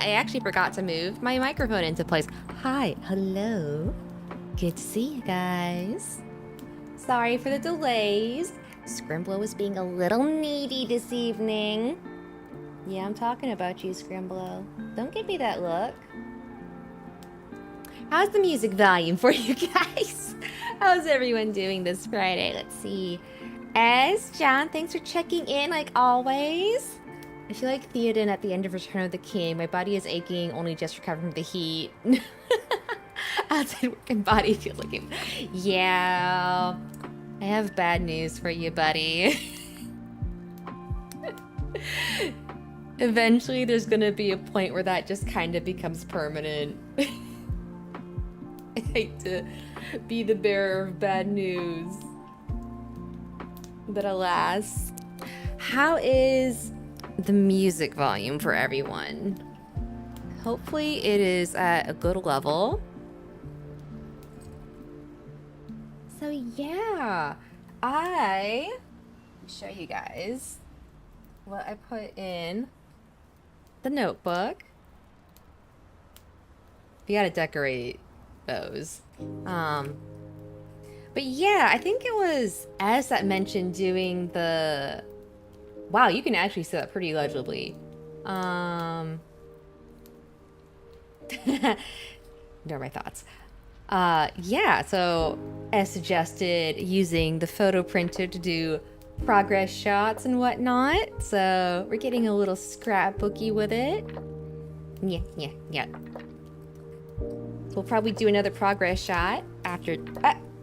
I actually forgot to move my microphone into place. Hi, hello. Good to see you guys. Sorry for the delays. Scrimblow was being a little needy this evening. Yeah, I'm talking about you, Scrimblow. Don't give me that look. How's the music volume for you guys? How's everyone doing this Friday? Let's see. John, thanks for checking in like always. I feel like Theoden at the end of Return of the King. My body is aching, only just recovering from the heat. Outside working body feels like it. Yeah, I have bad news for you, buddy. Eventually, there's gonna be a point where that just kind of becomes permanent. I hate to be the bearer of bad news. But alas, how is the music volume for everyone? Hopefully it is at a good level. So yeah, I'll show you guys what I put in the notebook. You gotta decorate those. But yeah, I think it was S that mentioned doing the... Wow, you can actually see that pretty legibly. Ignore my thoughts. Yeah, so S suggested using the photo printer to do progress shots and whatnot. So we're getting a little scrapbooky with it. Yeah. We'll probably do another progress shot after...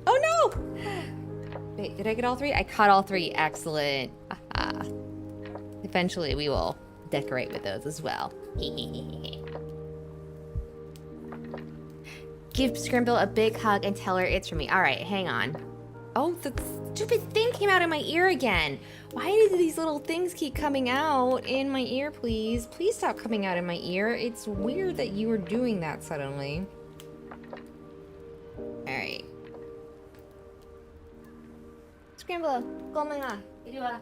oh no! Wait, did I get all three? I caught all three. Excellent. Eventually we will decorate with those as well. Give Scrimble a big hug and tell her it's from me. All right, hang on. Oh, the stupid thing came out in my ear again. Why do these little things keep coming out in my ear, please? Please stop coming out in my ear. It's weird that you were doing that suddenly. All right. Scrimble, come on. 이리와.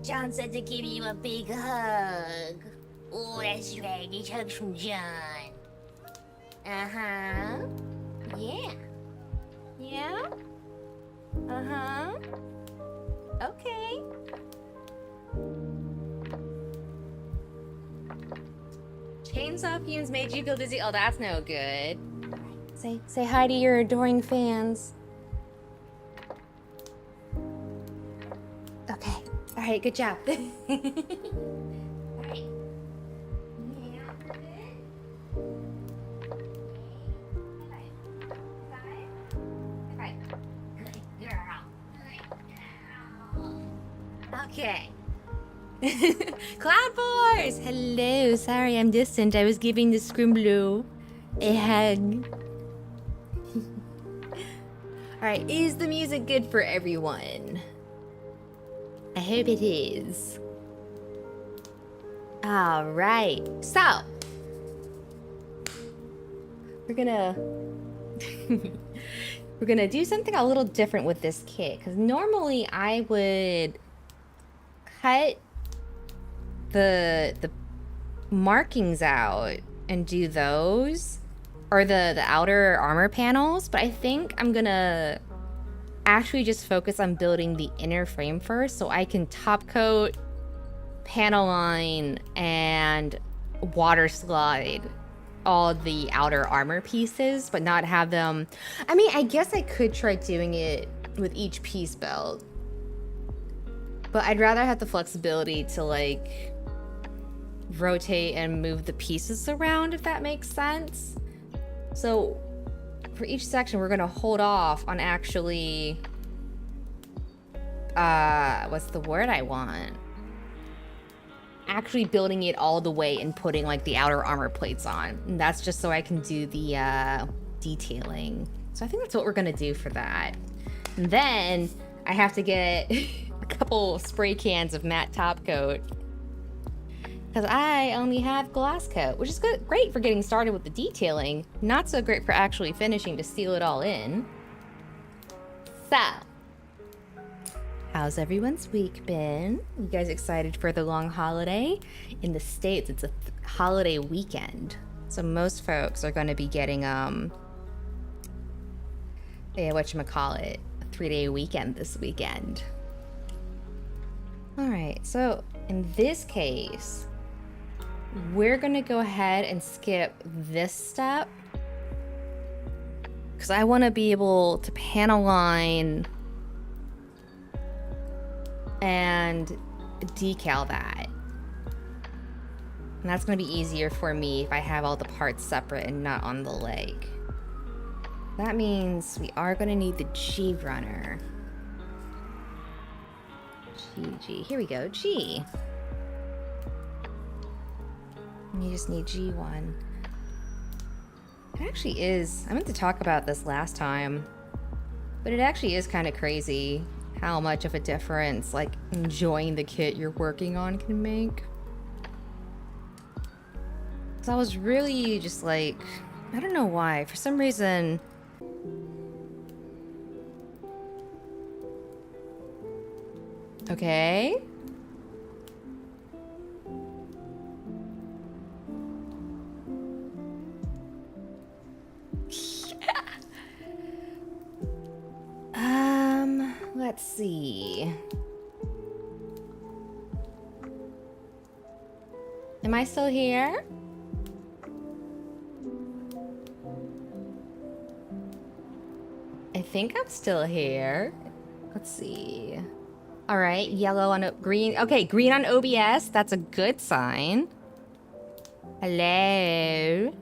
John said to give you a big hug. Oh, that's right. It's hugs from John. Uh-huh. Yeah. Yeah? Uh-huh. Okay. Chainsaw fumes made you feel dizzy. Oh, that's no good. Say hi to your adoring fans. Okay. All right, good job. All right. Yeah, for a bit. Bye. Good girl. Okay. Cloud Force! Hello, sorry I'm distant. I was giving the Scrimblow a hug. Alright, is the music good for everyone? I hope it is. Alright, so we're gonna do something a little different with this kit, because normally I would cut the markings out and do those, or the outer armor panels, but I think I'm gonna actually just focus on building the inner frame first, so I can top coat, panel line, and water slide all the outer armor pieces, but not have them... I mean, I guess I could try doing it with each piece built, but I'd rather have the flexibility to like rotate and move the pieces around, if that makes sense. So for each section, we're gonna hold off on actually, what's the word I want? Actually building it all the way and putting like the outer armor plates on. And that's just so I can do the detailing. So I think that's what we're gonna do for that. And then I have to get a couple spray cans of matte top coat, because I only have glass coat, which is good, great for getting started with the detailing, not so great for actually finishing to seal it all in. So How's everyone's week been? You guys excited for the long holiday? In the States, it's a holiday weekend. So most folks are going to be getting, whatchamacallit, a 3-day weekend this weekend. All right, so in this case, we're going to go ahead and skip this step because I want to be able to panel line and decal that. And that's going to be easier for me if I have all the parts separate and not on the leg. That means we are going to need the G runner. G. Here we go, G. And you just need G1. It actually is, I meant to talk about this last time, but it actually is kind of crazy how much of a difference, like, enjoying the kit you're working on can make. Because I was really just like, I don't know why, for some reason... Okay. Let's see. Am I still here? I think I'm still here. Let's see. All right, yellow on green. Okay, green on OBS. That's a good sign. Hello.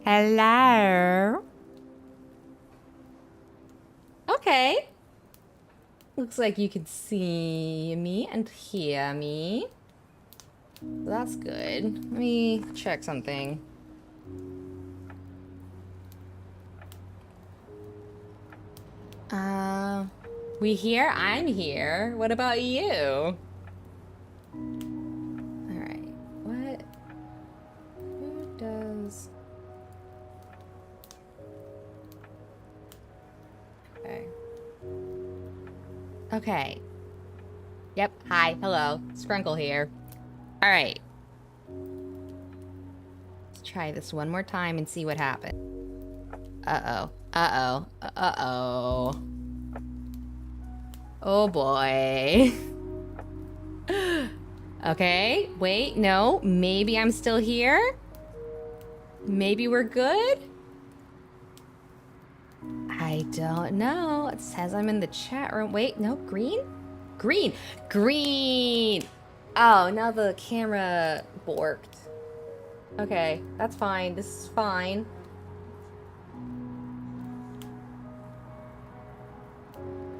Hello. Okay. Looks like you can see me and hear me. That's good. Let me check something. We here? I'm here. What about you? Alright. What? Who does... Okay. Okay. Yep. Hi. Hello. Scrunkle here. Alright. Let's try this one more time and see what happens. Uh-oh. Uh-oh. Uh-oh. Oh boy. Okay. Wait. No. Maybe I'm still here? Maybe we're good? I don't know. It says I'm in the chat room. Wait, no, green? Green! Green! Oh, now the camera borked. Okay, that's fine. This is fine.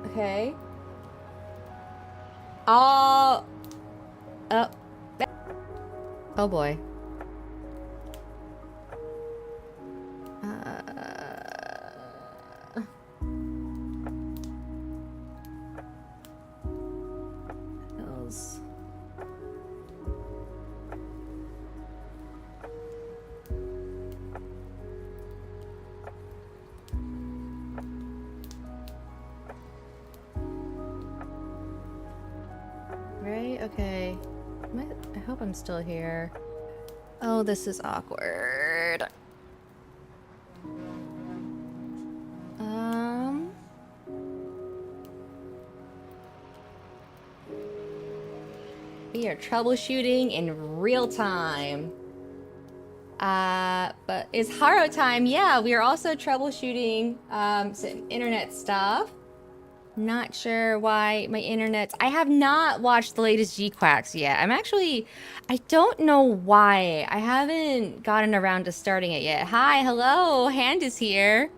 Okay. Oh! Oh. Oh boy. Right? Okay. I hope I'm still here. Oh, this is awkward. We are troubleshooting in real time. But it's Haro time. Yeah, we are also troubleshooting some internet stuff. Not sure why my internet's... I have not watched the latest G-Quacks yet. I don't know why. I haven't gotten around to starting it yet. Hi, hello, Hand is here.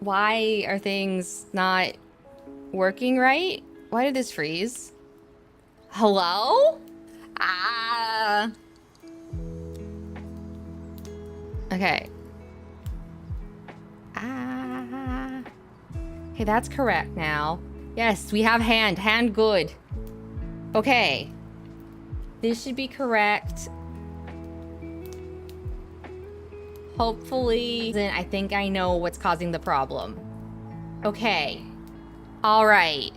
Why are things not working right? Why did this freeze? Hello? Ah. Okay. Ah. Okay, that's correct now. Yes, we have hand. Hand good. Okay. This should be correct. Hopefully, I think I know what's causing the problem. Okay. All right.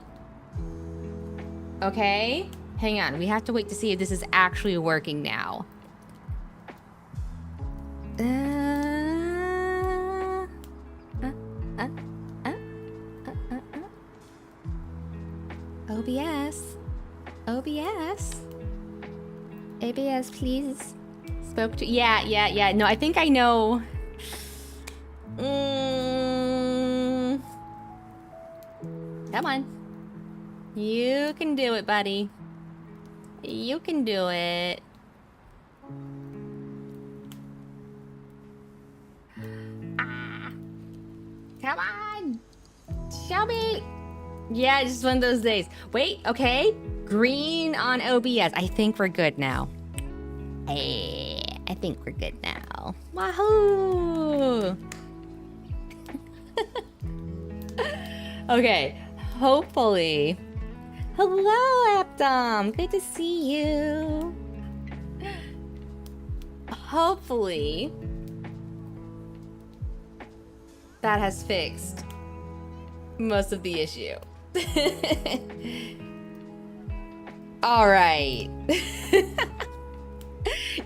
Okay. Hang on. We have to wait to see if this is actually working now. OBS. OBS. ABS, please. Spoke to... Yeah. No, I think I know. Come on. You can do it, buddy. You can do it. Come on. Show me. Yeah, just one of those days. Wait, okay. Green on OBS. I think we're good now. Hey, I think we're good now. Wahoo! Okay, hopefully. Hello, Aptom. Good to see you. Hopefully, that has fixed most of the issue. All right.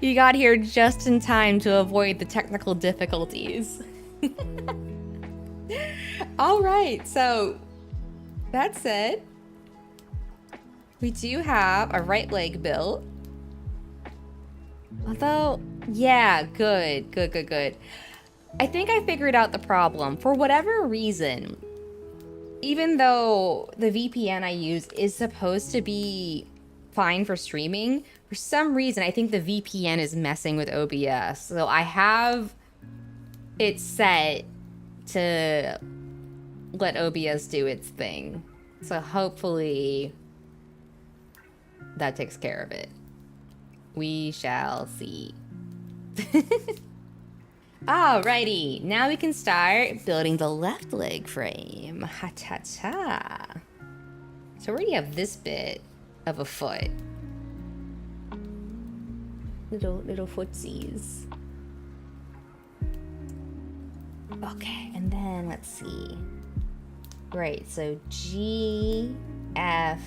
You got here just in time to avoid the technical difficulties. All right, so that said, we do have a right leg built. Although, yeah, good. I think I figured out the problem. For whatever reason, even though the VPN I use is supposed to be fine for streaming, for some reason, I think the VPN is messing with OBS. So I have it set to let OBS do its thing. So hopefully that takes care of it. We shall see. Alrighty, now we can start building the left leg frame. Ha-ta-ta. So we already have this bit of a foot. Little footsies. Okay, and then let's see. Right, so G, F,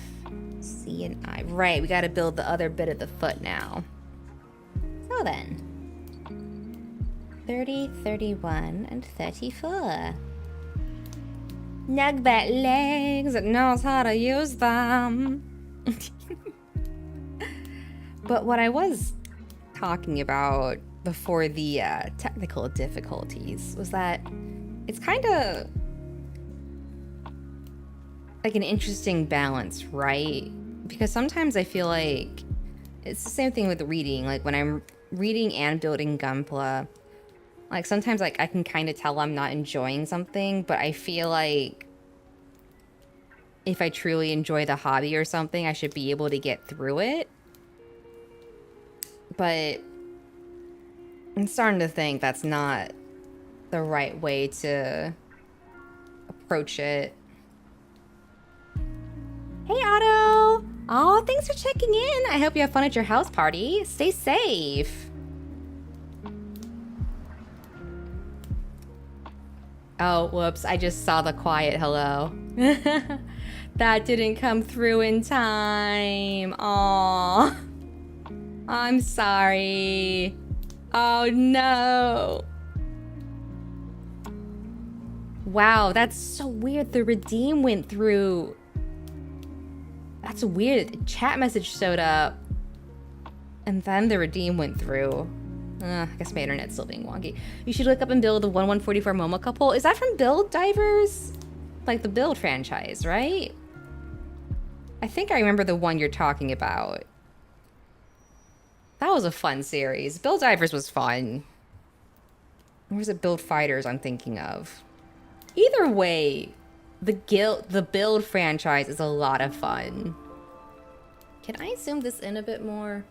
C, and I. Right, we gotta build the other bit of the foot now. So then, 30, 31, and 34. Nugbat legs that knows how to use them. But what I was talking about before the technical difficulties was that it's kind of like an interesting balance, right? Because sometimes I feel like it's the same thing with reading. Like when I'm reading and building Gunpla, like sometimes like I can kind of tell I'm not enjoying something, but I feel like if I truly enjoy the hobby or something, I should be able to get through it. But I'm starting to think that's not the right way to approach it. Hey, Otto! Oh, thanks for checking in. I hope you have fun at your house party. Stay safe. Oh, whoops. I just saw the quiet hello. That didn't come through in time. Aw. I'm sorry. Oh, no. Wow, that's so weird. The redeem went through. That's weird. A chat message showed up. And then the redeem went through. I guess my internet's still being wonky. You should look up and build the 1144 Momo couple. Is that from Build Divers? Like the Build franchise, right? I think I remember the one you're talking about. That was a fun series. Build Divers was fun. Or was it Build Fighters I'm thinking of? Either way, the Build franchise is a lot of fun. Can I zoom this in a bit more?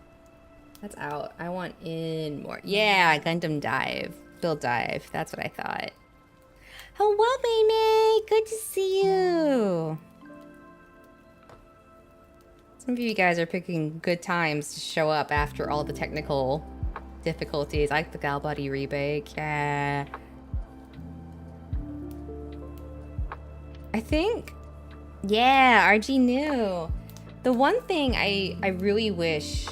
That's out. I want in more. Yeah, Gundam Dive. Build Dive. That's what I thought. Hello, baby. Good to see you. Some of you guys are picking good times to show up after all the technical difficulties. I like the Gal Buddy rebake. Yeah. I think Yeah, RG knew. The one thing I really wish.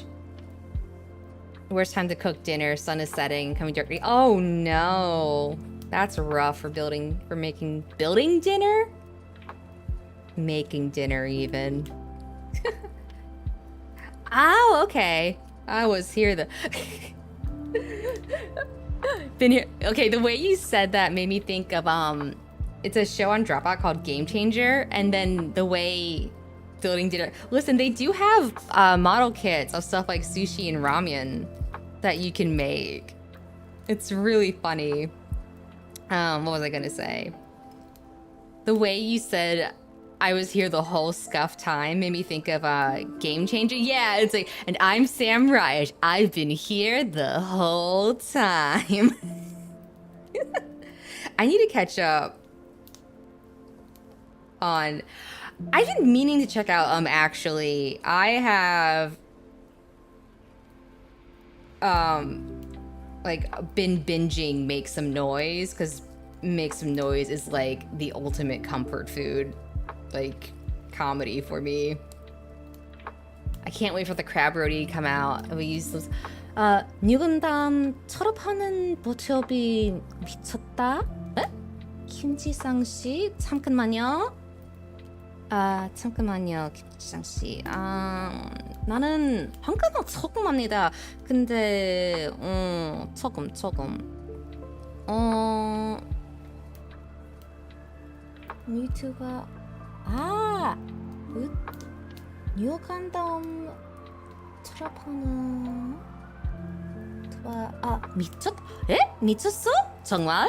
Worst time to cook dinner, sun is setting, coming directly. Oh no. That's rough for building dinner? Making dinner even. Oh, okay. I was here been here. Okay, the way you said that made me think of it's a show on Dropout called Game Changer, and then the way building dinner. Listen, they do have model kits of stuff like sushi and ramen that you can make. It's really funny. What was I gonna say? The way you said I was here the whole scuff time made me think of Game Changer. Yeah, it's like, and I'm Sam Raj. I've been here the whole time. I need to catch up on. I've been meaning to check out actually. I have like been binging Make Some Noise, because Make Some Noise is like the ultimate comfort food, like comedy for me. I can't wait for the crab roti to come out. We use those. New Gundam 철업하는 버티업이 미쳤다? 에? 김지상 씨, 잠깐만요. 잠깐만요, 김지상 씨. 나는 황금막 소금합니다. 근데 소금. 미투가 뉴 간담 철업하는 에? 미쳤어? 정말?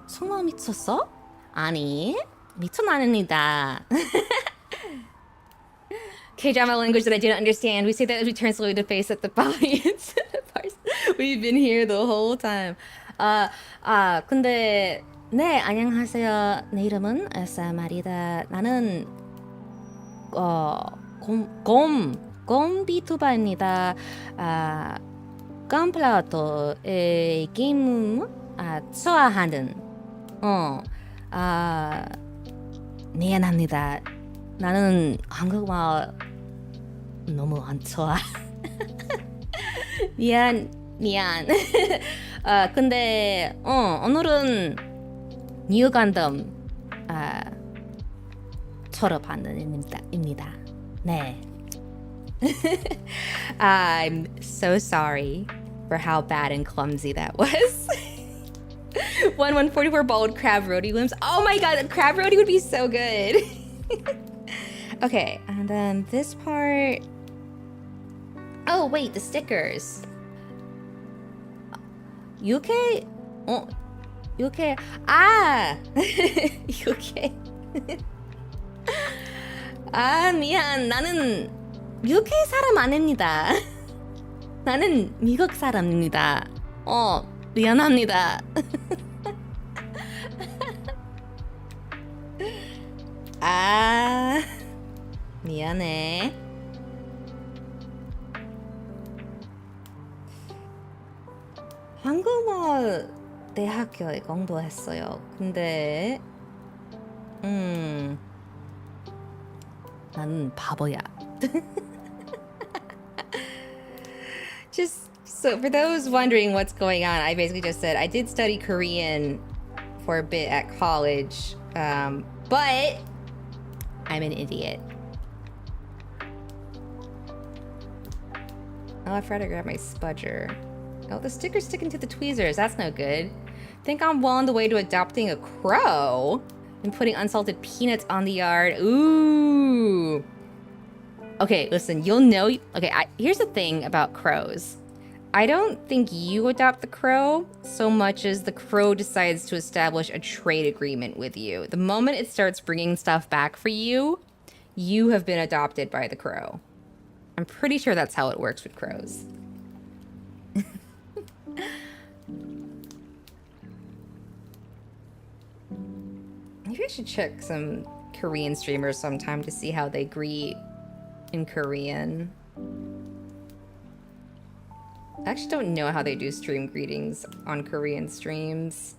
정말 미쳤어? 아니, 미천 아닙니다. K-drama language that I didn't understand. We say that as we translate the face at the audience. We've been here the whole time. 근데 네, 안녕하세요. 내 이름은 Ursa Marida. 나는 곰비투바입니다. 깜플라도 게임 좋아하는 미안합니다. 나는 한국말 너무 안 좋아. 미안. 근데 오늘은 뉴 간담 졸업하는 입니다. 네. I'm so sorry for how bad and clumsy that was. 144 bald crab roti limbs. Oh my god, crab roti would be so good. Okay, and then this part. Oh wait, the stickers. UK? UK. UK. 미안. 나는 UK 사람 아닙니다. 나는 미국 사람입니다. 미안합니다. 미안해. 한국어 대학교에 공부했어요. 근데 나는 바보야. Just so for those wondering what's going on, I basically just said I did study Korean for a bit at college, but I'm an idiot. Oh, I forgot to grab my spudger. Oh, the sticker's sticking to the tweezers. That's no good. Think I'm well on the way to adopting a crow and putting unsalted peanuts on the yard. Ooh. Okay, listen, you'll know. Okay, here's the thing about crows. I don't think you adopt the crow so much as the crow decides to establish a trade agreement with you. The moment it starts bringing stuff back for you, you have been adopted by the crow. I'm pretty sure that's how it works with crows. Maybe I should check some Korean streamers sometime to see how they greet in Korean. I actually don't know how they do stream greetings on Korean streams.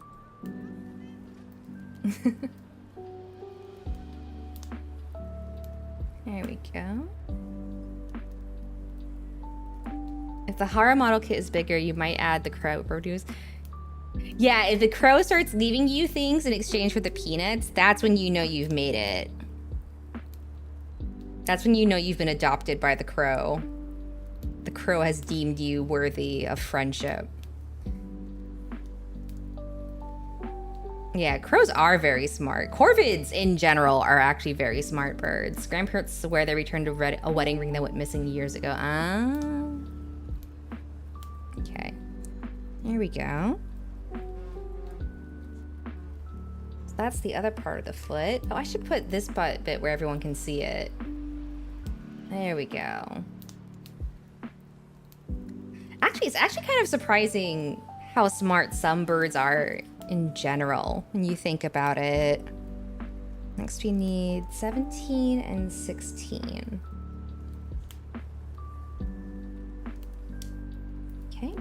There we go. If the Hara model kit is bigger, you might add the crow produce. Yeah, if the crow starts leaving you things in exchange for the peanuts, that's when you know you've made it. That's when you know you've been adopted by the crow. The crow has deemed you worthy of friendship. Yeah, crows are very smart. Corvids in general are actually very smart birds. Grandparents swear they returned a wedding ring that went missing years ago. Ah. Okay. There we go. So that's the other part of the foot. Oh, I should put this bit where everyone can see it. There we go. Actually, it's actually kind of surprising how smart some birds are in general when you think about it. Next we need 17 and 16. Okay.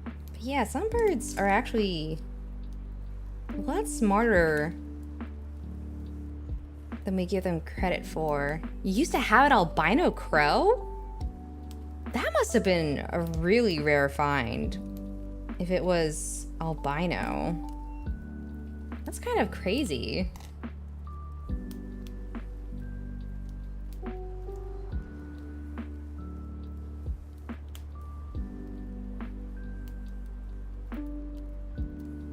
But yeah, some birds are actually a lot smarter than we give them credit for. You used to have an albino crow? That must have been a really rare find. If it was albino. That's kind of crazy.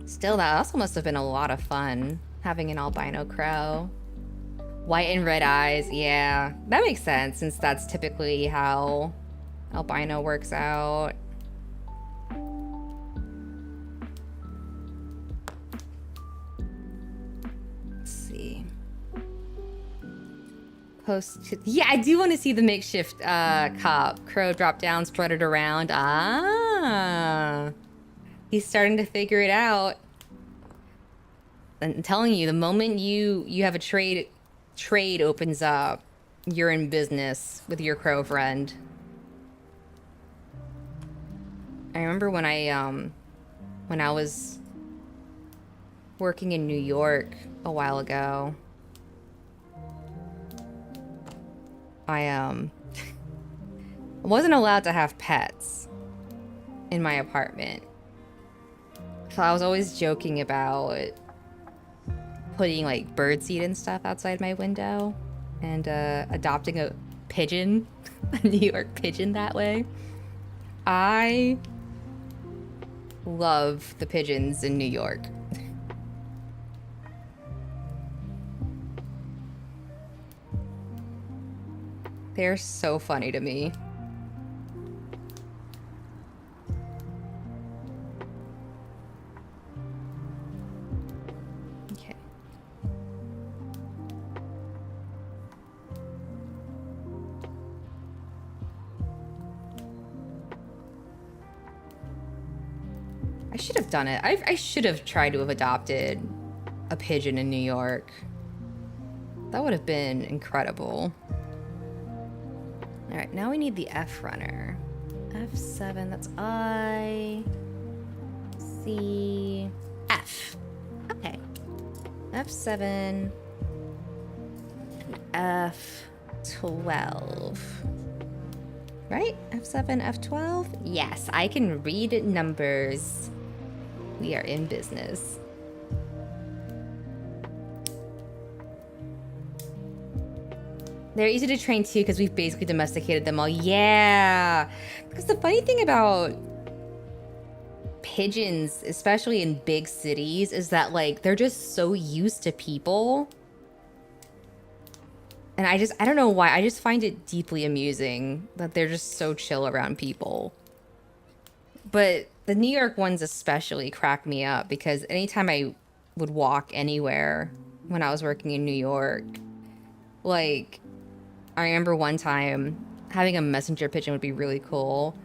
Still, that also must have been a lot of fun, having an albino crow. White and red eyes, yeah. That makes sense, since that's typically how albino works out. Yeah, I do want to see the makeshift cop. Crow dropped down, strutted around. Ah. He's starting to figure it out. I'm telling you, the moment you have a trade opens up, you're in business with your crow friend. I remember when I was working in New York a while ago. I wasn't allowed to have pets in my apartment. So I was always joking about putting like birdseed and stuff outside my window and adopting a pigeon, a New York pigeon that way. I love the pigeons in New York. They're so funny to me. Okay. I should have done it. I should have tried to have adopted a pigeon in New York. That would have been incredible. All right, now we need the F runner. F7, that's I, C, F. Okay. F7, F12. Right? F7, F12? Yes, I can read numbers. We are in business. They're easy to train too because we've basically domesticated them all. Yeah. Because the funny thing about pigeons, especially in big cities, is that like they're just so used to people. And I don't know why. I just find it deeply amusing that they're just so chill around people. But the New York ones especially crack me up because anytime I would walk anywhere when I was working in New York, like, I remember one time having a messenger pigeon would be really cool.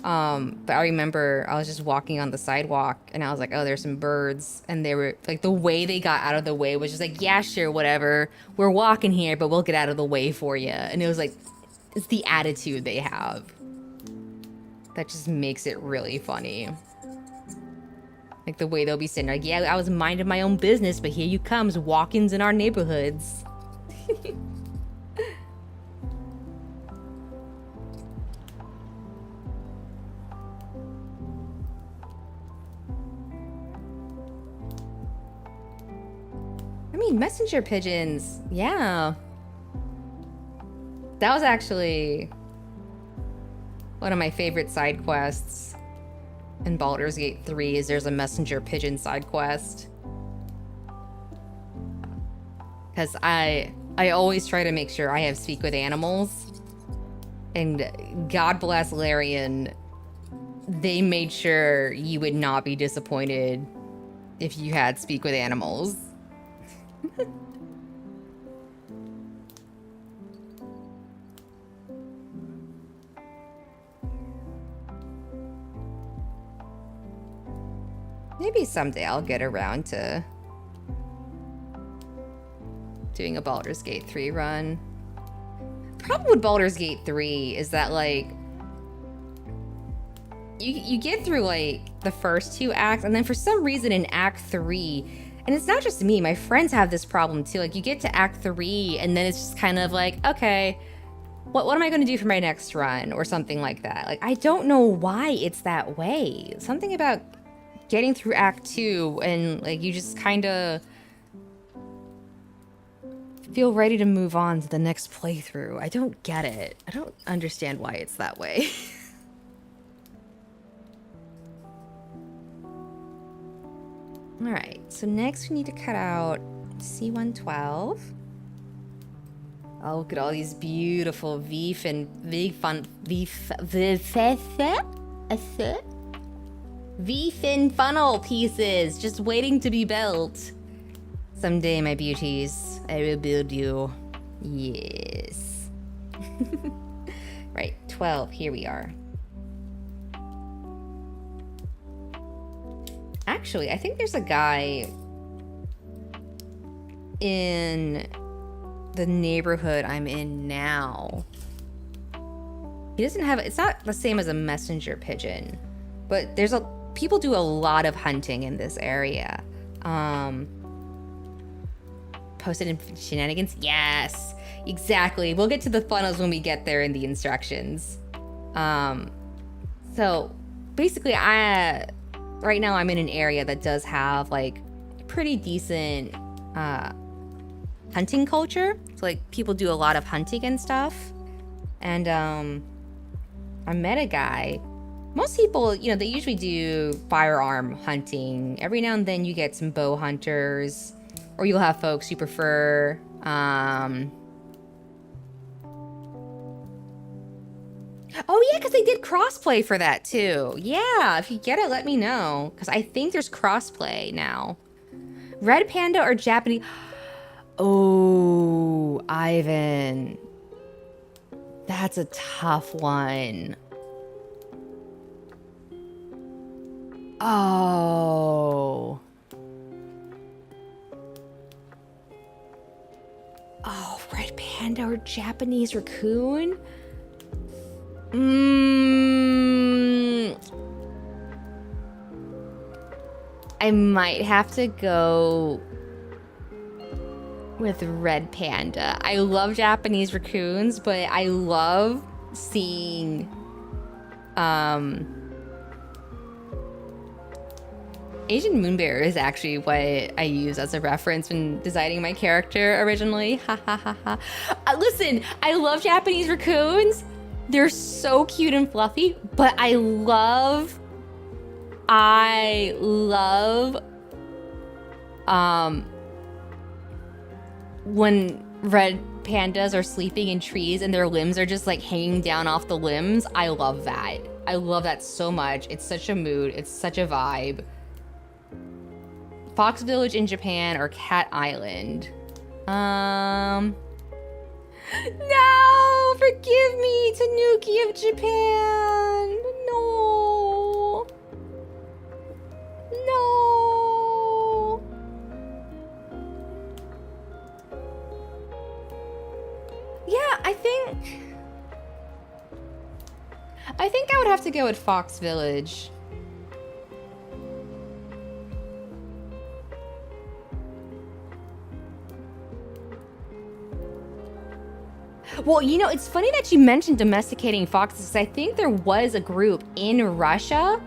But I remember I was just walking on the sidewalk and I was like, oh, there's some birds. And they were like, the way they got out of the way was just like, yeah, sure, whatever. We're walking here, but we'll get out of the way for you. And it was like, it's the attitude they have that just makes it really funny. Like the way they'll be sitting like, yeah, I was minding my own business, but here you comes walk-ins in our neighborhoods. I mean, messenger pigeons, yeah. That was actually one of my favorite side quests in Baldur's Gate 3 is there's a messenger pigeon side quest. Because I always try to make sure I have speak with animals. And God bless Larian, they made sure you would not be disappointed if you had speak with animals. Maybe someday I'll get around to doing a Baldur's Gate 3 run. Problem with Baldur's Gate 3 is that, like, you get through, like, the first 2 acts, and then for some reason in Act 3, and it's not just me, my friends have this problem too, like, you get to Act 3, and then it's just kind of like, okay, what am I going to do for my next run, or something like that. Like, I don't know why it's that way. Something about getting through Act 2 and, like, you just kind of feel ready to move on to the next playthrough. I don't get it. I don't understand why it's that way. Alright, so next we need to cut out C-112. Oh, look at all these beautiful V-fin funnel pieces just waiting to be built. Someday, my beauties, I will build you. Yes. Right, 12, here we are. Actually, I think there's a guy in the neighborhood I'm in now. He doesn't have, it's not the same as a messenger pigeon, but there's people do a lot of hunting in this area. Posted in shenanigans? Yes, exactly. We'll get to the funnels when we get there in the instructions. So basically right now I'm in an area that does have like pretty decent hunting culture. So like people do a lot of hunting and stuff. And I met a guy. Most people, you know, they usually do firearm hunting. Every now and then you get some bow hunters, or you'll have folks who prefer oh yeah, because they did crossplay for that too. Yeah, if you get it, let me know, because I think there's crossplay now. Red panda or Japanese? Oh, Ivan, that's a tough one. Oh, red panda or Japanese raccoon? I might have to go with red panda. I love Japanese raccoons, but I love seeing Asian moonbear is actually what I use as a reference when designing my character originally. Ha ha ha ha. Listen, I love Japanese raccoons. They're so cute and fluffy, but I love when red pandas are sleeping in trees and their limbs are just like hanging down off the limbs. I love that. I love that so much. It's such a mood. It's such a vibe. Fox Village in Japan or Cat Island? No, forgive me, Tanuki of Japan. No. No. Yeah, I think I would have to go with Fox Village. Well, you know, it's funny that you mentioned domesticating foxes, 'cause I think there was a group in Russia.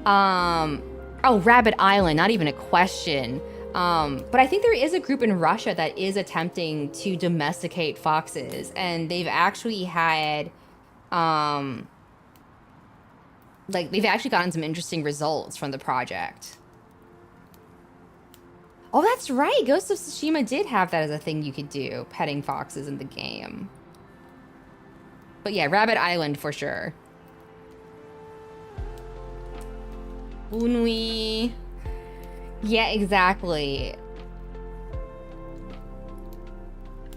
Oh, Rabbit Island, not even a question. But I think there is a group in Russia that is attempting to domesticate foxes, and they've actually had, like, they've actually gotten some interesting results from the project. Oh, that's right. Ghost of Tsushima did have that as a thing you could do, petting foxes in the game. But yeah, Rabbit Island for sure. Unui. Yeah, exactly.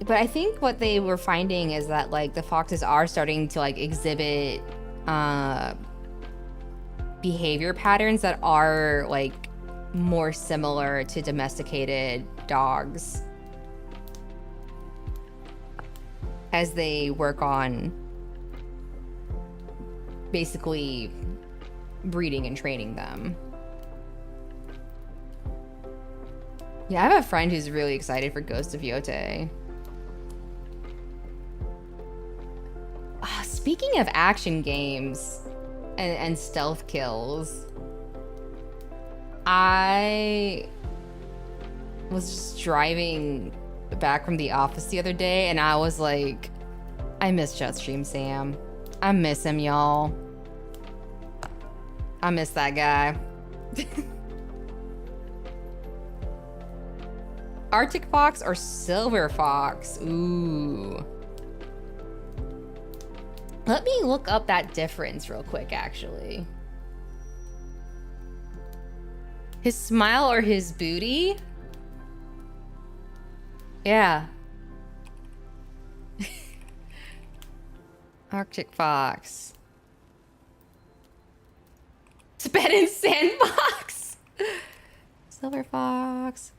But I think what they were finding is that, like, the foxes are starting to, like, exhibit behavior patterns that are, like, more similar to domesticated dogs as they work on basically breeding and training them. Yeah, I have a friend who's really excited for Ghost of Yote. Speaking of action games and stealth kills, I was just driving back from the office the other day, and I was like, I miss Jetstream Sam. I miss him, y'all. I miss that guy. Arctic fox or silver fox? Ooh. Let me look up that difference real quick, actually. His smile or his booty? Yeah. Arctic fox. Tibetan sand fox. Silver fox.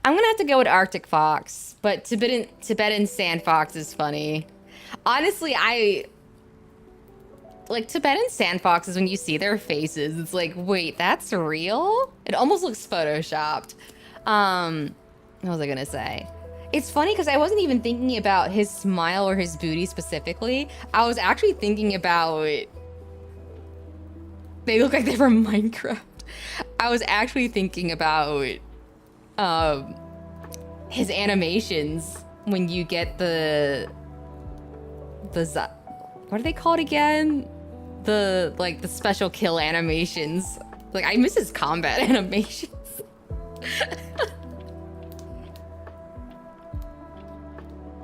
I'm gonna have to go with Arctic fox, but Tibetan sand fox is funny. Honestly, I like Tibetan sand foxes. When you see their faces, it's like, wait, that's real? It almost looks photoshopped. What was I gonna say? It's funny because I wasn't even thinking about his smile or his booty specifically. I was actually thinking about, they look like they're from Minecraft. I was actually thinking about his animations when you get the what are they called again? The special kill animations. Like, I miss his combat animations.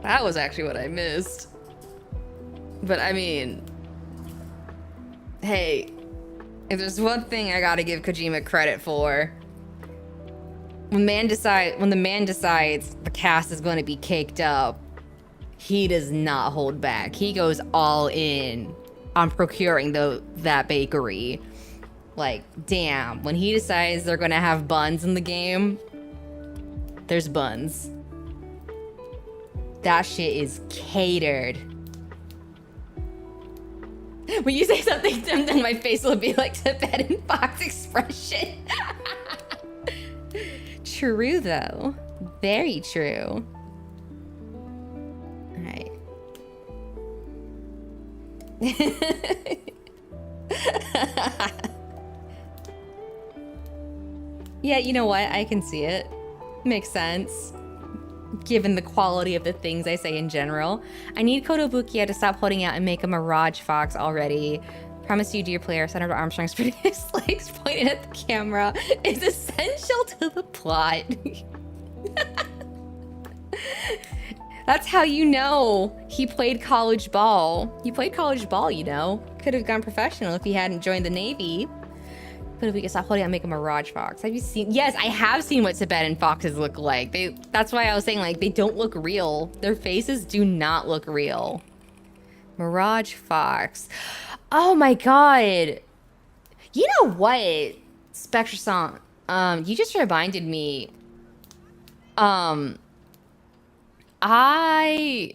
That was actually what I missed. But I mean, hey, if there's one thing I gotta give Kojima credit for, when the man decides the cast is going to be caked up, he does not hold back. He goes all in on procuring that bakery. Like, damn, when he decides they're going to have buns in the game, there's buns. That shit is catered. When you say something, then my face will be like Tibetan fox expression. True, though. Very true. All right. Yeah, you know what? I can see it. Makes sense. Given the quality of the things I say in general. I need Kotobukiya to stop holding out and make a Mirage Fox already. Promise you, dear player, Senator Armstrong's pretty legs pointed at the camera is essential to the plot. That's how you know he played college ball. He played college ball, you know. Could have gone professional if he hadn't joined the Navy. But if we could stop holding out and make a Mirage Fox. Have you seen? Yes, I have seen what Tibetan foxes look like. That's why I was saying, like, they don't look real. Their faces do not look real. Mirage Fox. Oh my god. You know what, Spectre Song? You just reminded me. I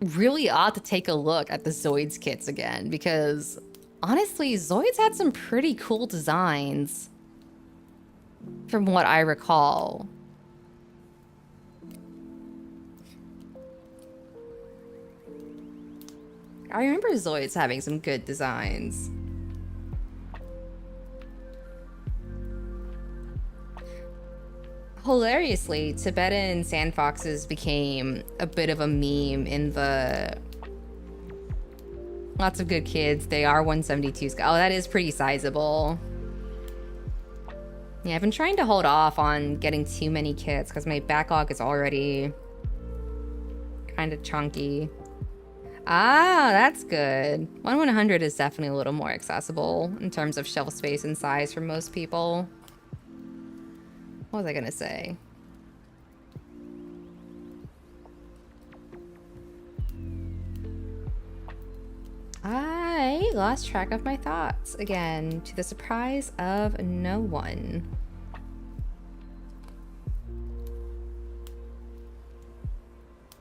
really ought to take a look at the Zoids kits again, because honestly, Zoids had some pretty cool designs from what I recall. I remember Zoids having some good designs. Hilariously, Tibetan sand foxes became a bit of a meme in the lots of good kids. They are 172 scale. Oh, that is pretty sizable. Yeah, I've been trying to hold off on getting too many kits because my backlog is already kind of chunky. Ah, that's good. 1/100 is definitely a little more accessible in terms of shelf space and size for most people. What was I gonna say? I lost track of my thoughts again, to the surprise of no one.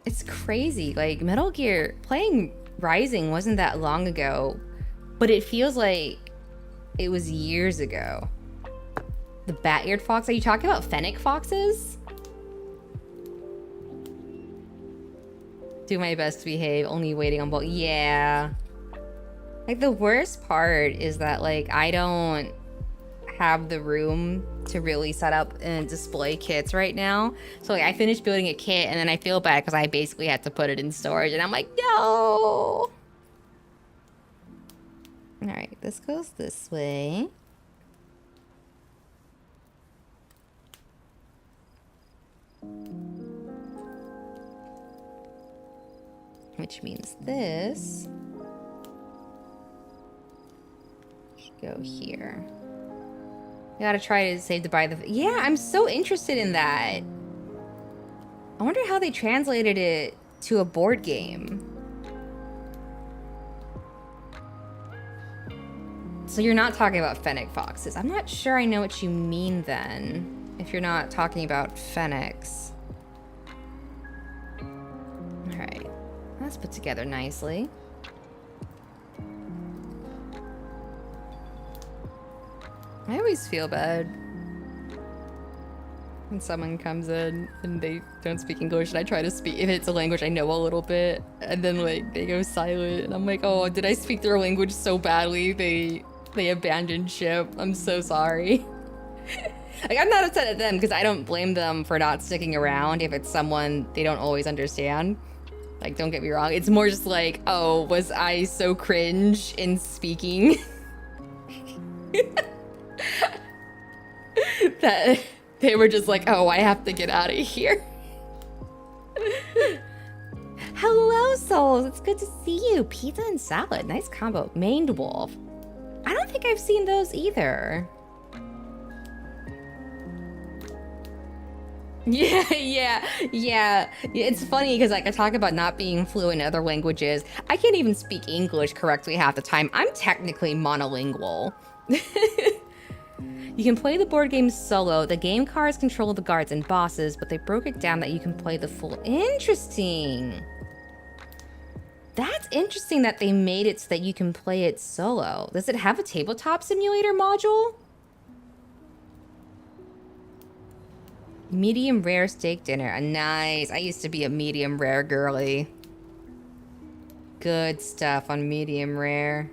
It's crazy. Like, Metal Gear, playing Rising wasn't that long ago, but it feels like it was years ago. The bat-eared fox? Are you talking about fennec foxes? Do my best to behave, only waiting on both. Yeah. Like, the worst part is that, like, I don't have the room to really set up and display kits right now. So, like, I finished building a kit, and then I feel bad because I basically had to put it in storage, and I'm like, no! Alright, this goes this way. Which means this should go here. I gotta try to save to buy the... Yeah, I'm so interested in that. I wonder how they translated it to a board game. So you're not talking about fennec foxes. I'm not sure I know what you mean then, if you're not talking about fennecs. Alright. That's put together nicely. I always feel bad when someone comes in and they don't speak English and I try to speak, if it's a language I know a little bit, and then like they go silent and I'm like, oh, did I speak their language so badly they abandoned ship? I'm so sorry. Like, I'm not upset at them because I don't blame them for not sticking around if it's someone they don't always understand. Like, don't get me wrong. It's more just like, oh, was I so cringe in speaking? That they were just like, oh, I have to get out of here. Hello, souls. It's good to see you. Pizza and salad. Nice combo. Maned wolf. I don't think I've seen those either. Yeah. It's funny because like I talk about not being fluent in other languages. I can't even speak English correctly half the time. I'm technically monolingual. You can play the board game solo. The game cards control the guards and bosses, but they broke it down that you can play the full... Interesting. That's interesting that they made it so that you can play it solo. Does it have a tabletop simulator module? Medium rare steak dinner. Nice. I used to be a medium rare girly. Good stuff on medium rare.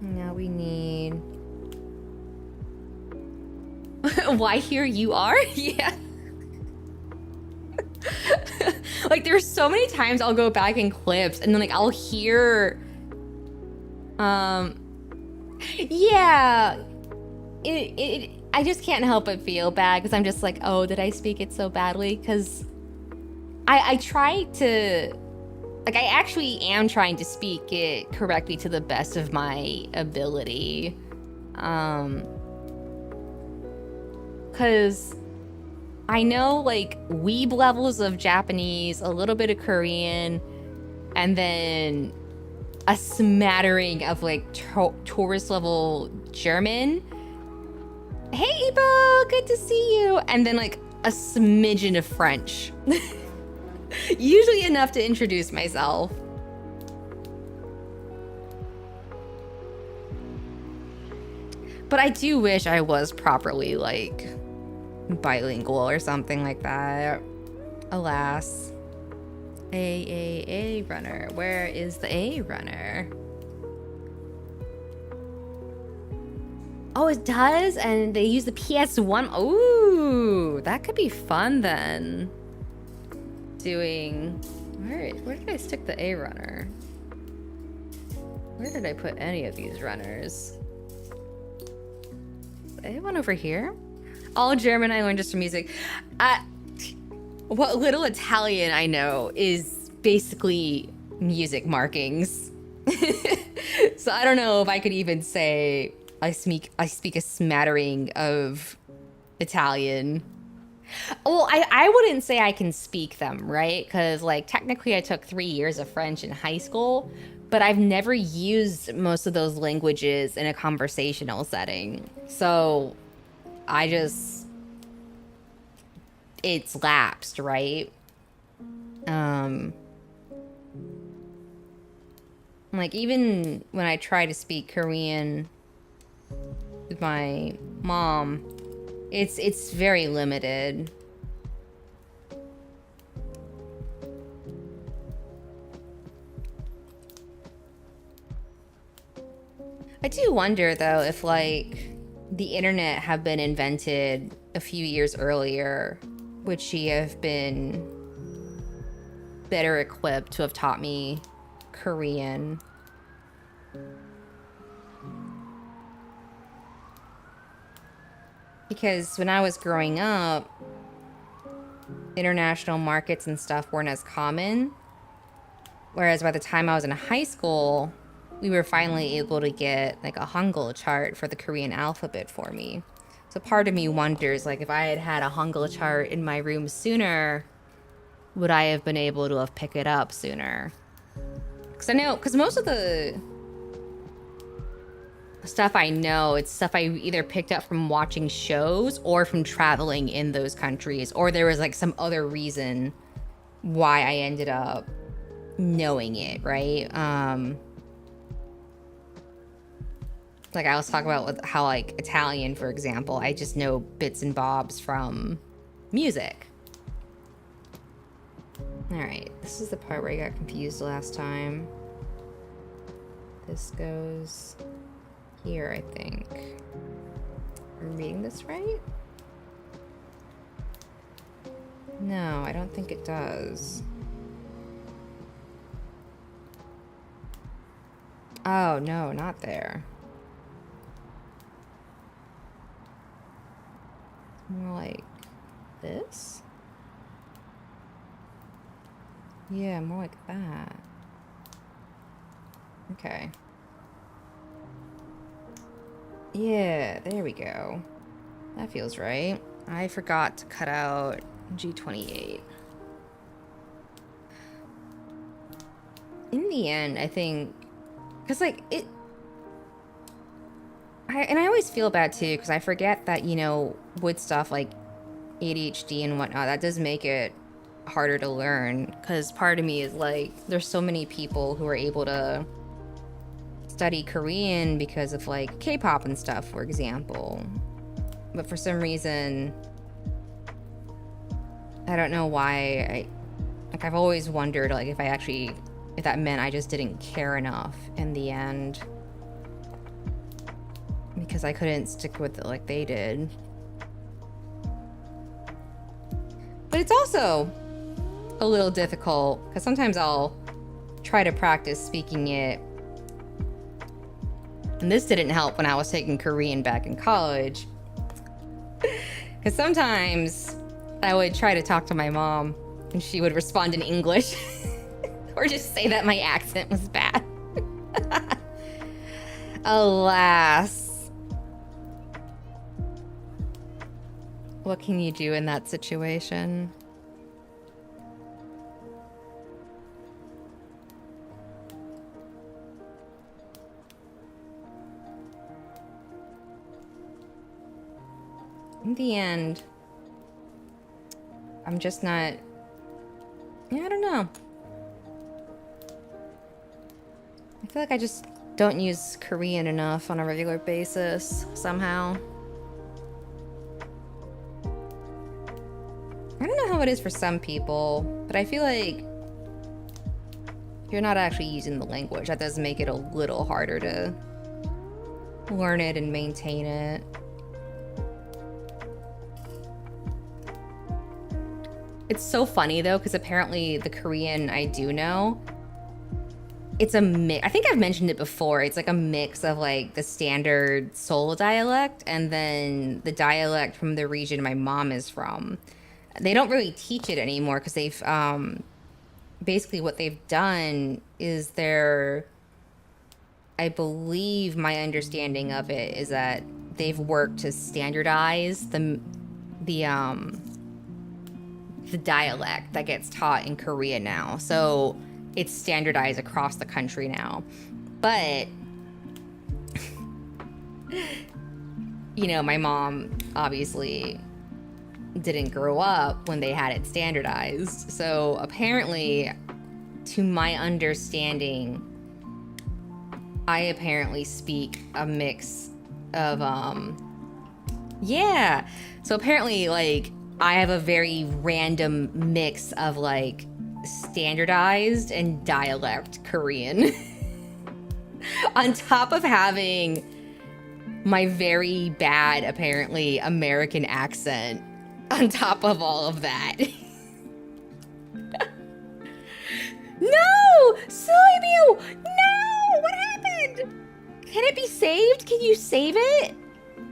Now we need... Why here you are? Yeah. Like, there's so many times I'll go back in clips and then like I'll hear... Yeah. I just can't help but feel bad because I'm just like, oh, did I speak it so badly? Because I try to... Like, I actually am trying to speak it correctly to the best of my ability. Because I know, like, weeb levels of Japanese, a little bit of Korean, and then a smattering of, like, tourist level German. Hey, Ebo, good to see you. And then, like, a smidgen of French. Usually enough to introduce myself. But I do wish I was properly, like, bilingual or something like that. Alas. A runner. Where is the A runner? Oh, it does? And they use the PS1. Ooh, that could be fun then. Doing... Where did I stick the A runner? Where did I put any of these runners? Is the A one over here? All German I learned just from music. What little Italian I know is basically music markings. So I don't know if I could even say I speak a smattering of Italian. Well, I wouldn't say I can speak them, right? Because like technically I took 3 years of French in high school, but I've never used most of those languages in a conversational setting. So I just... it's lapsed, right? Like even when I try to speak Korean with my mom, it's very limited. I do wonder though if like the internet had been invented a few years earlier, would she have been better equipped to have taught me Korean? Because when I was growing up, international markets and stuff weren't as common. Whereas by the time I was in high school, we were finally able to get like a Hangul chart for the Korean alphabet for me. So part of me wonders, like, if I had had a Hangul chart in my room sooner, would I have been able to have picked it up sooner? Because I know, because most of the stuff I know, it's stuff I either picked up from watching shows or from traveling in those countries, or there was like some other reason why I ended up knowing it, right? Like I was talking about with how like Italian, for example, I just know bits and bobs from music. All right, this is the part where I got confused last time. This goes here, I think. Am I reading this right? No, I don't think it does. Oh, no, not there. More like this? Yeah, more like that. Okay. Yeah, there we go. That feels right. I forgot to cut out G28. In the end, I think... Because, like, it... I always feel bad, too, because I forget that, you know, with stuff like ADHD and whatnot, that does make it harder to learn. Because part of me is, like, there's so many people who are able to study Korean because of, like, K-pop and stuff, for example. But for some reason, I don't know why, I've always wondered, like, if that meant I just didn't care enough in the end. Because I couldn't stick with it like they did. But it's also a little difficult, because sometimes I'll try to practice speaking it. And this didn't help when I was taking Korean back in college. Because sometimes I would try to talk to my mom, and she would respond in English. Or just say that my accent was bad. Alas. What can you do in that situation? In the end, I'm just not... Yeah, I don't know. I feel like I just don't use Korean enough on a regular basis, somehow. how it is for some people, but I feel like if you're not actually using the language, that does make it a little harder to learn it and maintain it. It's so funny though, because apparently the Korean I do know, it's a mix. I think I've mentioned it before. It's like a mix of like the standard Seoul dialect and then the dialect from the region my mom is from. They don't really teach it anymore because they've basically what they've done is I believe my understanding of it is that they've worked to standardize the dialect that gets taught in Korea now. So it's standardized across the country now. But you know, my mom obviously didn't grow up when they had it standardized. So apparently, to my understanding, I apparently speak a mix of yeah. So apparently, like, I have a very random mix of like standardized and dialect Korean on top of having my very bad, apparently, American accent on top of all of that. No! Slime! No! What happened? Can it be saved? Can you save it?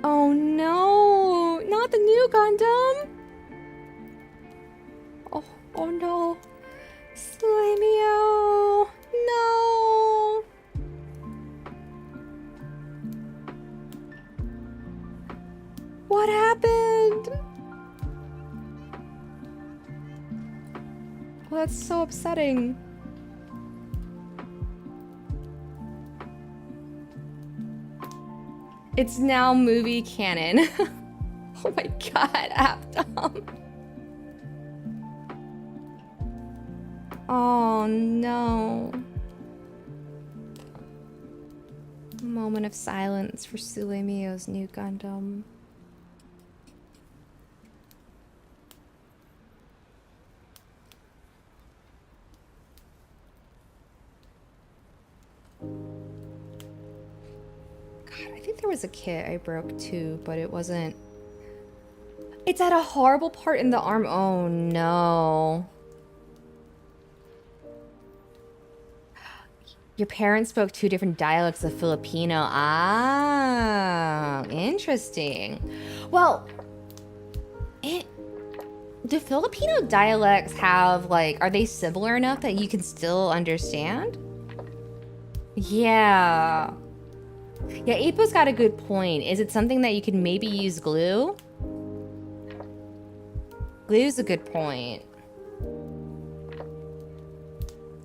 Oh no, not the new Gundam. Oh no. Slimeo. No. What happened? Well, that's so upsetting. It's now movie canon. Oh my god, Aptom. Oh no. Moment of silence for Sulemio's new Gundam. God, I think there was a kit I broke too, but it wasn't. It's at a horrible part in the arm. Oh no. Your parents spoke two different dialects of Filipino. Ah, interesting. Well, do Filipino dialects have, like, are they similar enough that you can still understand? Yeah. Yeah, Apo's got a good point. Is it something that you can maybe use glue? Glue's a good point.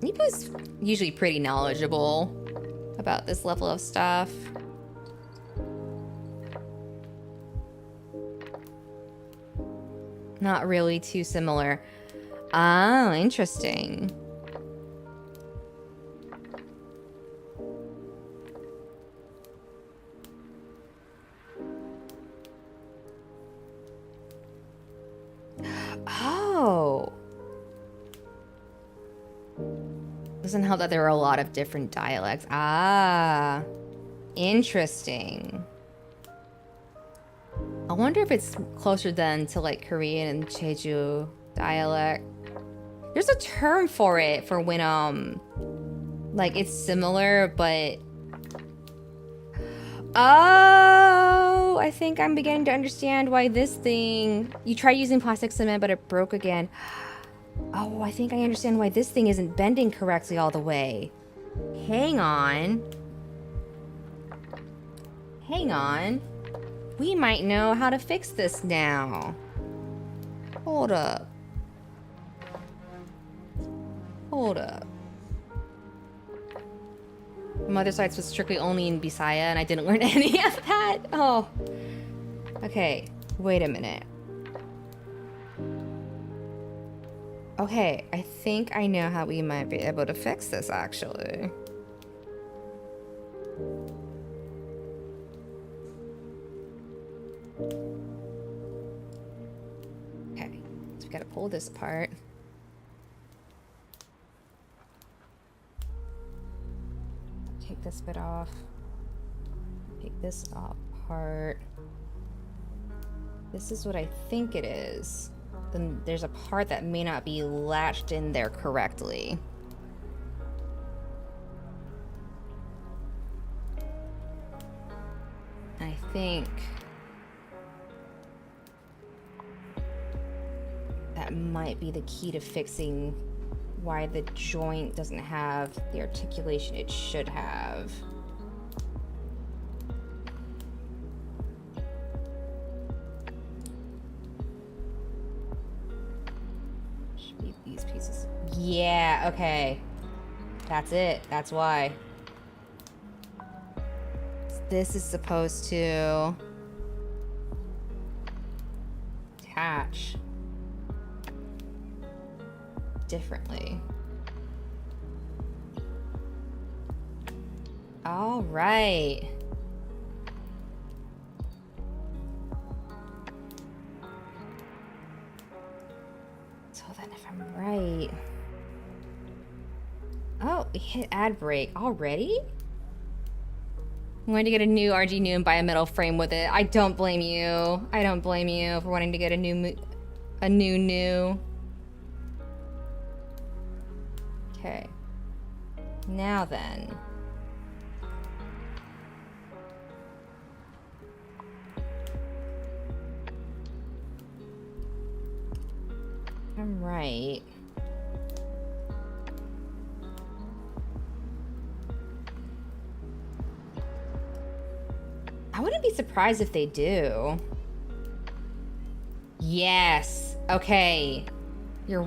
Nipo's usually pretty knowledgeable about this level of stuff. Not really too similar. Oh, interesting. Oh. Doesn't help that there are a lot of different dialects. Ah, interesting. I wonder if it's closer then to like Korean and Jeju dialect. There's a term for it for when like it's similar but oh, I think I'm beginning to understand why this thing, you tried using plastic cement but it broke again. Oh, I think I understand why this thing isn't bending correctly all the way. Hang on. Hang on. We might know how to fix this now. Hold up. Hold up. My mother's side was strictly only in Bisaya and I didn't learn any of that. Oh. Okay, wait a minute. Okay, I think I know how we might be able to fix this, actually. Okay, so we gotta pull this apart. Take this bit off. Take this apart. This is what I think it is. Then there's a part that may not be latched in there correctly. I think that might be the key to fixing why the joint doesn't have the articulation it should have. Should be these pieces. Yeah, okay. That's it. That's why. This is supposed to attach differently. All right. So then if I'm right... Oh, we hit ad break already? I'm going to get a new RG new and buy a metal frame with it. I don't blame you. I don't blame you for wanting to get a new. Okay. Now then. I'm right. I wouldn't be surprised if they do. Yes. Okay. Your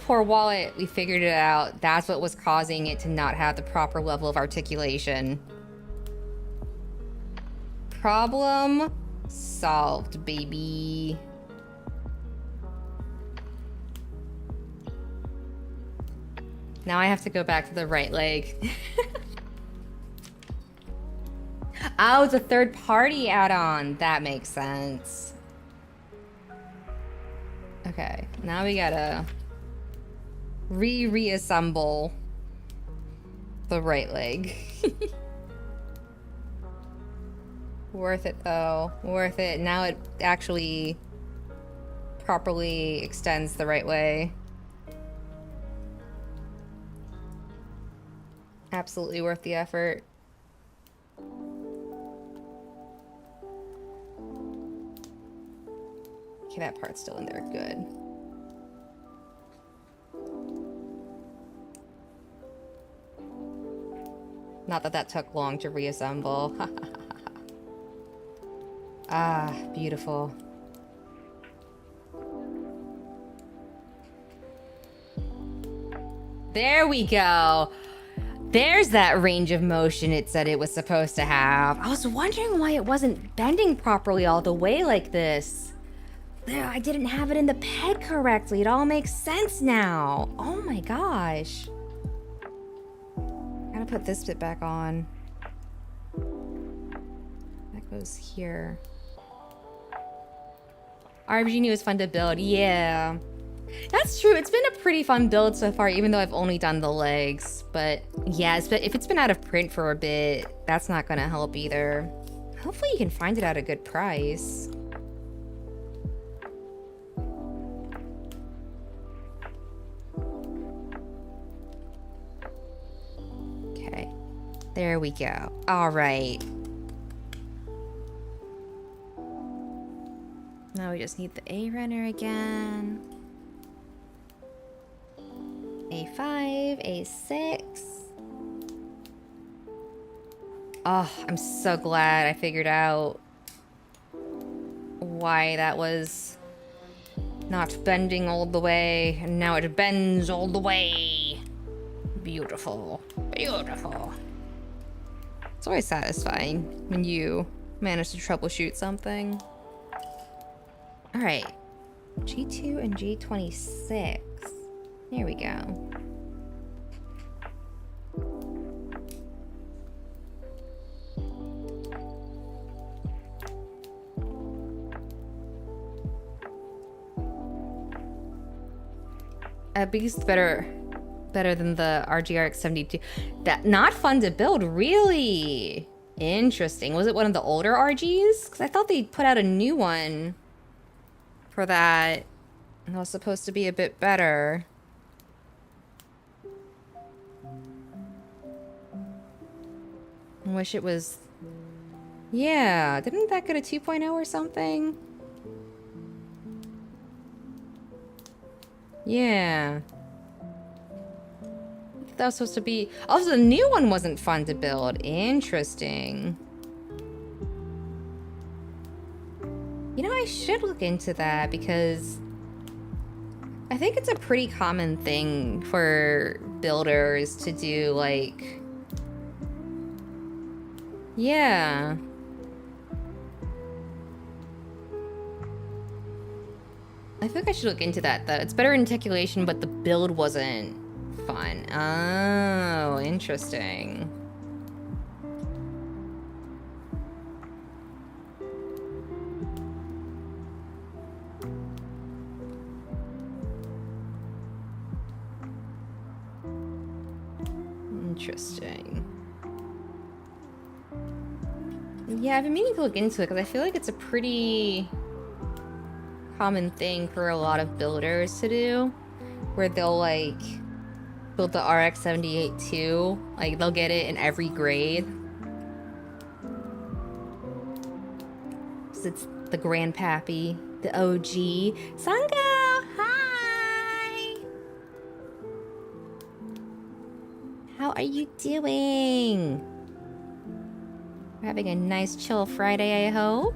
poor wallet. We figured it out. That's what was causing it to not have the proper level of articulation. Problem solved, baby. Now I have to go back to the right leg. Oh, it's a third-party add-on. That makes sense. Okay, now we gotta reassemble the right leg. Worth it, though. Worth it. Now it actually properly extends the right way. Absolutely worth the effort. Okay, that part's still in there. Good. Not that that took long to reassemble. Ah, beautiful. There we go. There's that range of motion it said it was supposed to have. I was wondering why it wasn't bending properly all the way like this. There, I didn't have it in the peg correctly. It all makes sense now. Oh my gosh. Gotta put this bit back on. That goes here. RBG New is fun to build. Yeah. That's true. It's been a pretty fun build so far, even though I've only done the legs. But yeah, if it's been out of print for a bit, that's not gonna help either. Hopefully you can find it at a good price. Okay, there we go. All right. Now we just need the A runner again. A5, A6. Oh, I'm so glad I figured out why that was not bending all the way, and now it bends all the way. Beautiful, beautiful. It's always satisfying when you manage to troubleshoot something. All right, G2 and G26. Here we go. at least better than the RX-93. That not fun to build, really. Interesting. Was it one of the older RGs? Because I thought they put out a new one for that. And it was supposed to be a bit better. I wish it was... Yeah, didn't that get a 2.0 or something? Yeah. That was supposed to be... Also, the new one wasn't fun to build. Interesting. You know, I should look into that because I think it's a pretty common thing for builders to do, like... Yeah. I think I should look into that, though. It's better in articulation, but the build wasn't fun. Oh, interesting. Interesting. Yeah, I've been meaning to look into it because I feel like it's a pretty common thing for a lot of builders to do, where they'll like build the RX-78 too. Like they'll get it in every grade. So it's the grandpappy, the OG. Sango, hi! How are you doing? We're having a nice chill Friday, I hope.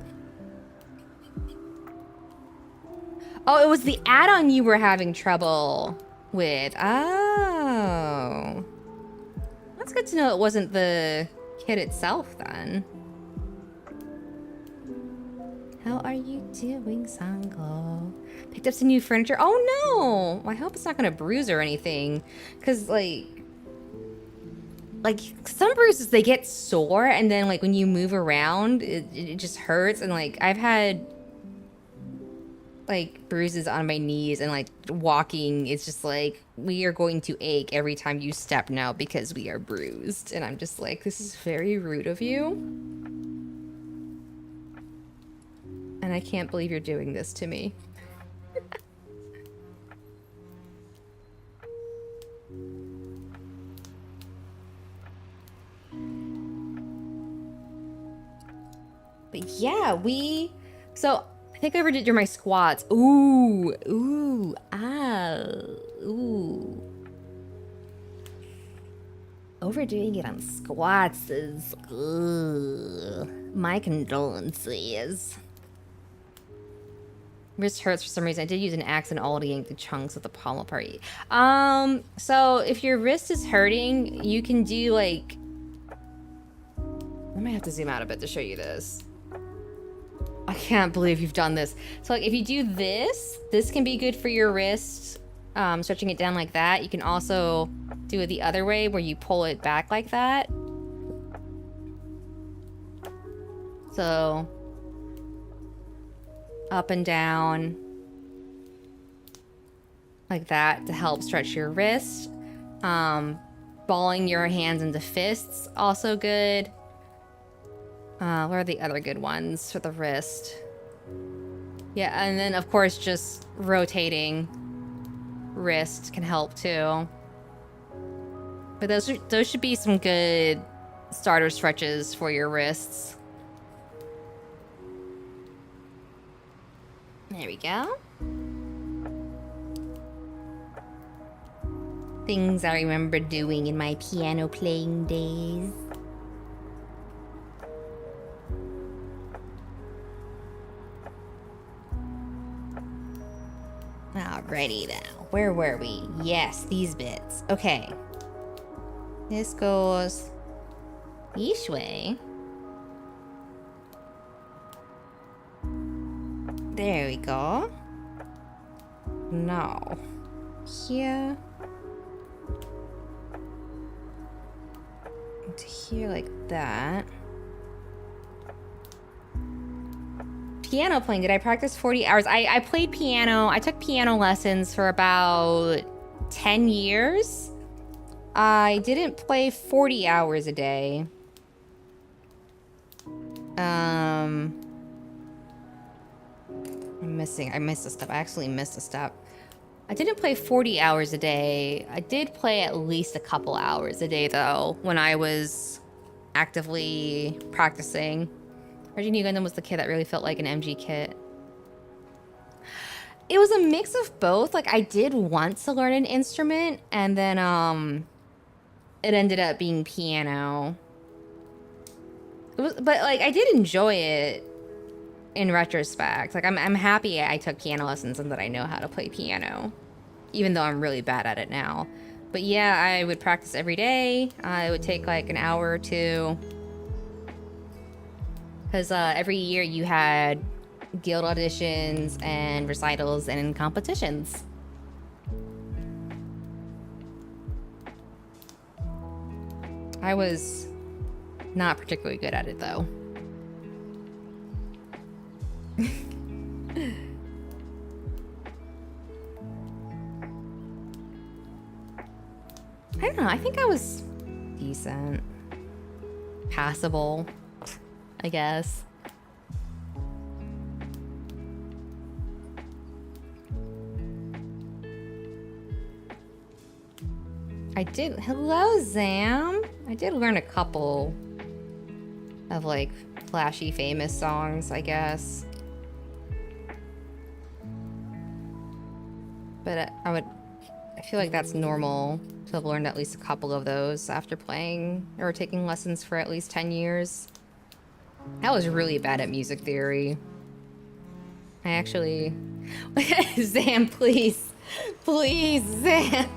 Oh, it was the add-on you were having trouble with. Oh. That's good to know it wasn't the kit itself then. How are you doing, Sango? Picked up some new furniture. Oh no! I hope it's not gonna bruise or anything. Cause like some bruises, they get sore and then like when you move around, it just hurts. And like I've had like bruises on my knees and like walking, it's just like we are going to ache every time you step now because we are bruised. And I'm just like, this is very rude of you. And I can't believe you're doing this to me. But yeah, so I think I overdid my squats. Ooh, ooh. Overdoing it on squats is, my condolences. Wrist hurts for some reason. I did use an axe and all to yank the chunks of the palm apart. So if your wrist is hurting, you can do like... I might have to zoom out a bit to show you this. I can't believe you've done this. So like if you do this, this can be good for your wrist. Stretching it down like that. You can also do it the other way where you pull it back like that. So up and down like that to help stretch your wrist. Balling your hands into fists, also good. What are the other good ones for the wrist? Yeah, and then of course just rotating wrist can help too. But those should be some good starter stretches for your wrists. There we go. Things I remember doing in my piano playing days. Alrighty now. Where were we? Yes, these bits. Okay. This goes each way. There we go. Now, here to here like that. Piano playing. Did I practice 40 hours? I played piano. I took piano lessons for about 10 years, I didn't play 40 hours a day. I missed a step. I actually missed a step. I didn't play 40 hours a day. I did play at least a couple hours a day, though, when I was actively practicing. Virginia Gundam was the kit that really felt like an MG kit. It was a mix of both. Like, I did want to learn an instrument, and then, it ended up being piano. But, like, I did enjoy it in retrospect. Like, I'm happy I took piano lessons and that I know how to play piano, even though I'm really bad at it now. But yeah, I would practice every day. It would take like an hour or two. Because every year you had guild auditions and recitals and competitions. I was not particularly good at it, though. I don't know. I think I was decent. Passable, I guess. I did. Hello, Zam. I did learn a couple of like flashy, famous songs, I guess. But I feel like that's normal to have learned at least a couple of those after playing or taking lessons for at least 10 years. I was really bad at music theory. I actually... Zam, please. Please, Zam.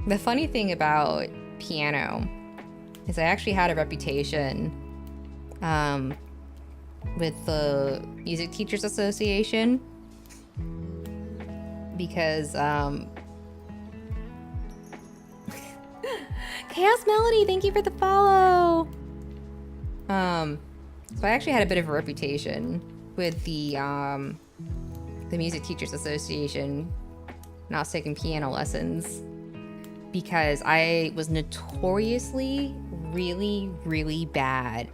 The funny thing about piano is I actually had a reputation with the Music Teachers Association because Chaos Melody, thank you for the follow. So I actually had a bit of a reputation with the Music Teachers Association when I was taking piano lessons because I was notoriously really, really bad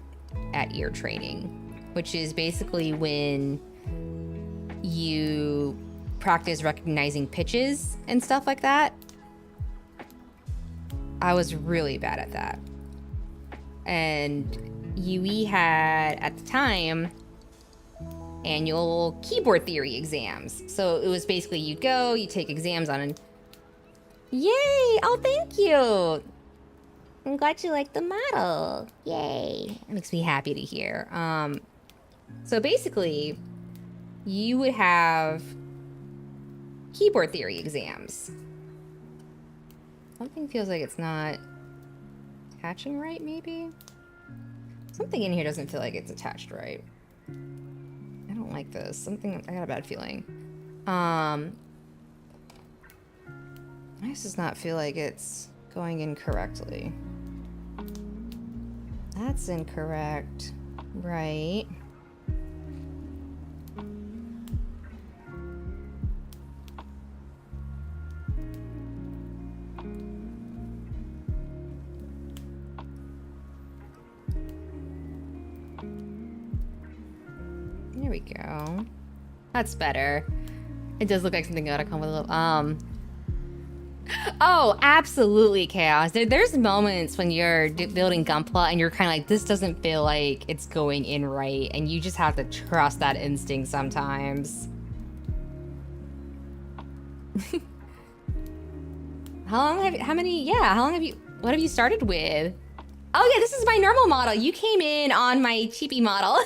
at ear training, which is basically when you practice recognizing pitches and stuff like that. I was really bad at that. And UE had, at the time, annual keyboard theory exams. So it was basically you take exams on an... Yay! Oh, thank you! I'm glad you like the model. Yay! It makes me happy to hear. So basically, you would have keyboard theory exams. Something feels like it's not attaching right, maybe? Something in here doesn't feel like it's attached right. I don't like this. I got a bad feeling. This does not feel like it's going in correctly. That's incorrect. Right. There we go. That's better. It does look like something gotta come with a little, Oh, absolutely, Chaos. There's moments when you're building Gunpla and you're kind of like, this doesn't feel like it's going in right, and you just have to trust that instinct sometimes. How long have you, what have you started with? Oh yeah, this is my normal model. You came in on my cheapy model.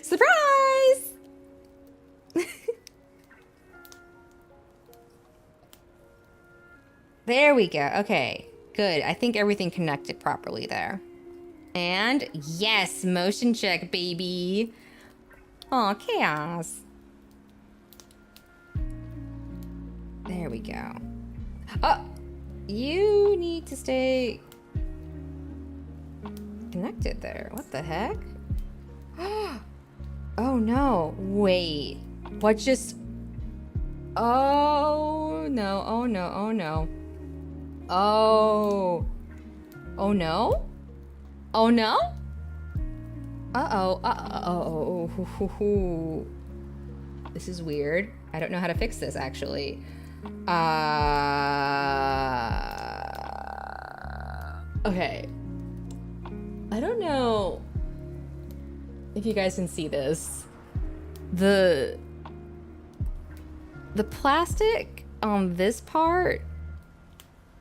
Surprise! There we go. Okay, good. I think everything connected properly there. And yes, motion check, baby. Oh, Chaos. There we go. Oh, you need to stay connected there. What the heck? Oh no, wait. What just... Oh, no. Oh, no. Oh, no. Oh. Oh, no? Oh, no? Uh-oh. Uh-oh. This is weird. I don't know how to fix this, actually. Okay. I don't know if you guys can see this. The plastic on this part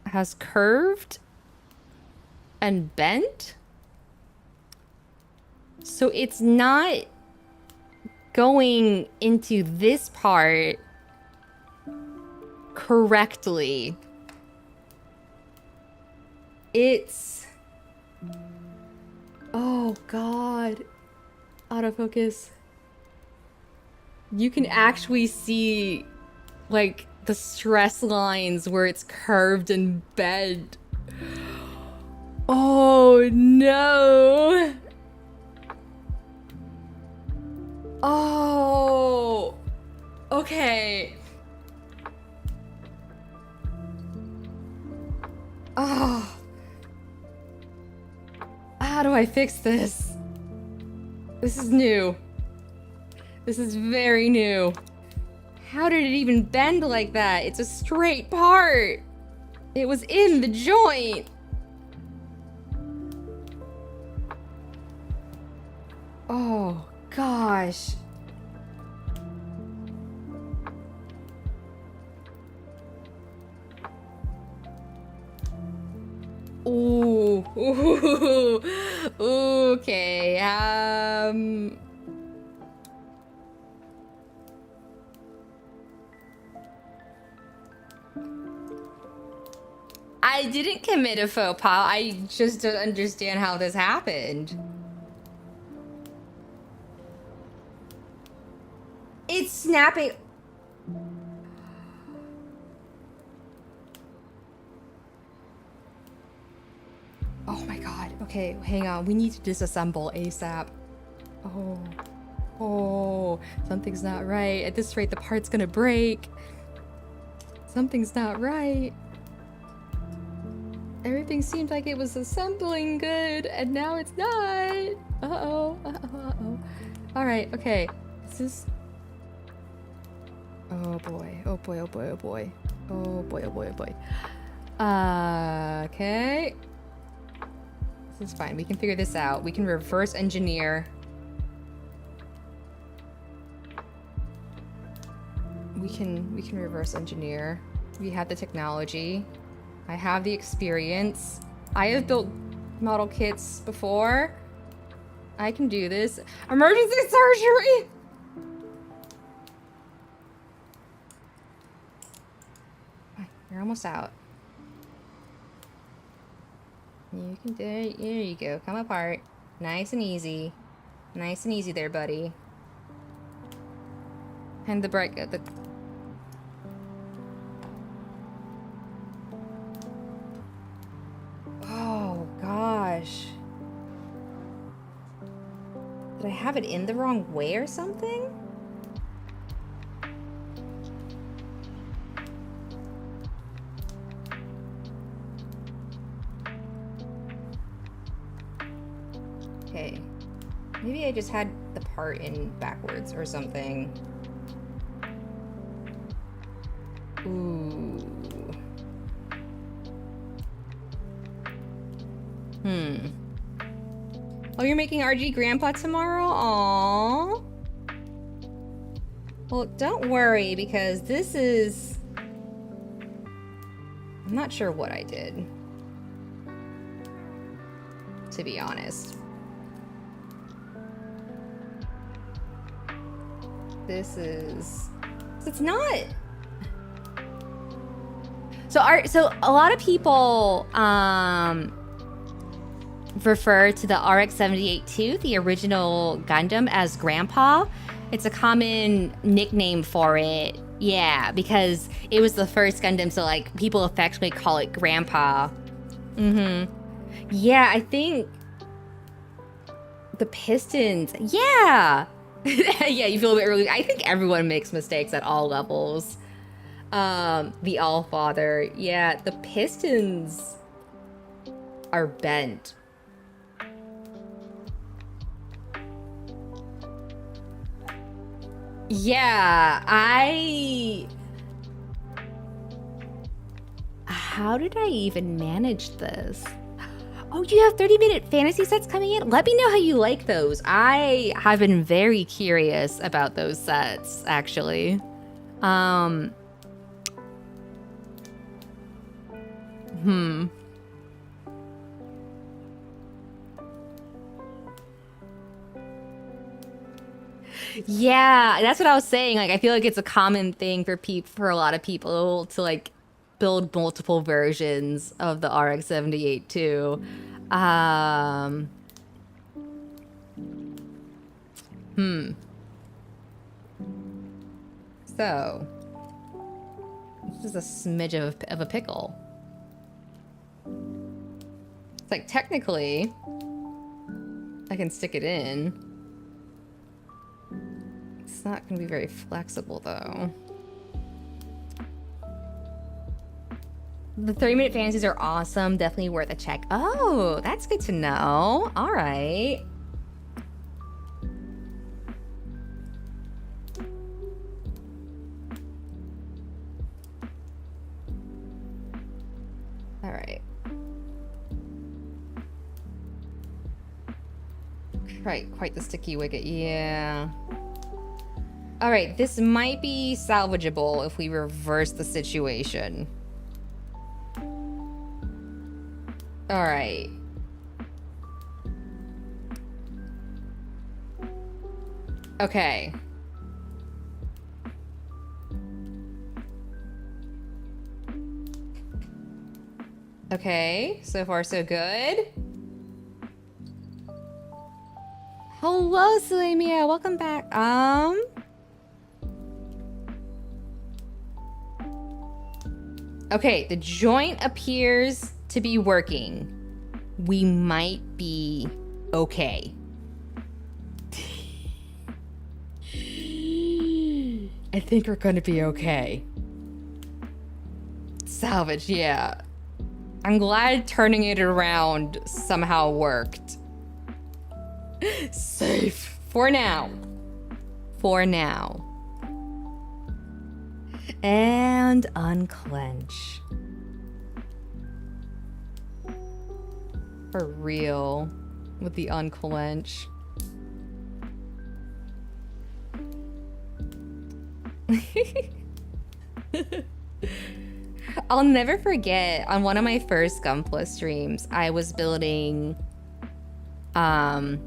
has curved and bent. So it's not going into this part correctly. It's... Oh, God. Autofocus. You can actually see, like, the stress lines where it's curved and bent. Oh, no. Oh. Okay. Oh. How do I fix this? This is new. This is very new. How did it even bend like that? It's a straight part. It was in the joint. Oh, gosh. Ooh. Ooh. Okay. I didn't commit a faux pas. I just don't understand how this happened. It's snapping. Oh my god. Okay, hang on. We need to disassemble ASAP. Oh. Oh. Something's not right. At this rate, the part's gonna break. Something's not right. Everything seemed like it was assembling good, and now it's not. Uh-oh. Uh-oh. Uh-oh. Alright, okay. This is... Oh boy. Oh boy. Oh boy. Oh boy. Oh boy. Oh boy. Oh boy. Okay. This is fine. We can figure this out. We can reverse engineer. We can reverse engineer. We have the technology. I have the experience. I have built model kits before. I can do this. Emergency surgery! You're almost out. You can do it. There you go. Come apart. Nice and easy. Nice and easy there, buddy. And the bright... Oh, gosh. Did I have it in the wrong way or something? Okay. Maybe I just had the part in backwards or something. Ooh. Oh, you're making RG Grandpa tomorrow? Aww. Well, don't worry, because this is... I'm not sure what I did, to be honest. This is... It's not... So a lot of people refer to the RX-78 the original Gundam, as Grandpa. It's a common nickname for it. Yeah, because it was the first Gundam, so like people affectionately call it Grandpa. Yeah, I think the pistons. Yeah, Yeah, you feel a bit relieved. I think everyone makes mistakes at all levels. The Allfather. Yeah, the pistons are bent. Yeah, how did I even manage this? Oh, you have 30-minute fantasy sets coming in? Let me know how you like those. I have been very curious about those sets, actually. Yeah, that's what I was saying. Like, I feel like it's a common thing for a lot of people to like build multiple versions of the RX-78 too. Um, so this is a smidge of a pickle. It's like technically I can stick it in. It's not gonna be very flexible though. The 30-minute fantasies are awesome. Definitely worth a check. Oh, that's good to know. All right. All right. Right, quite the sticky wicket. Yeah. All right, this might be salvageable if we reverse the situation. All right. Okay. Okay, so far so good. Hello, Salamia. Welcome back. Okay, the joint appears to be working. We might be okay. I think we're gonna be okay. Salvage, yeah. I'm glad turning it around somehow worked. Safe. For now. For now. And unclench. For real. With the unclench. I'll never forget, on one of my first Gunpla streams, I was building the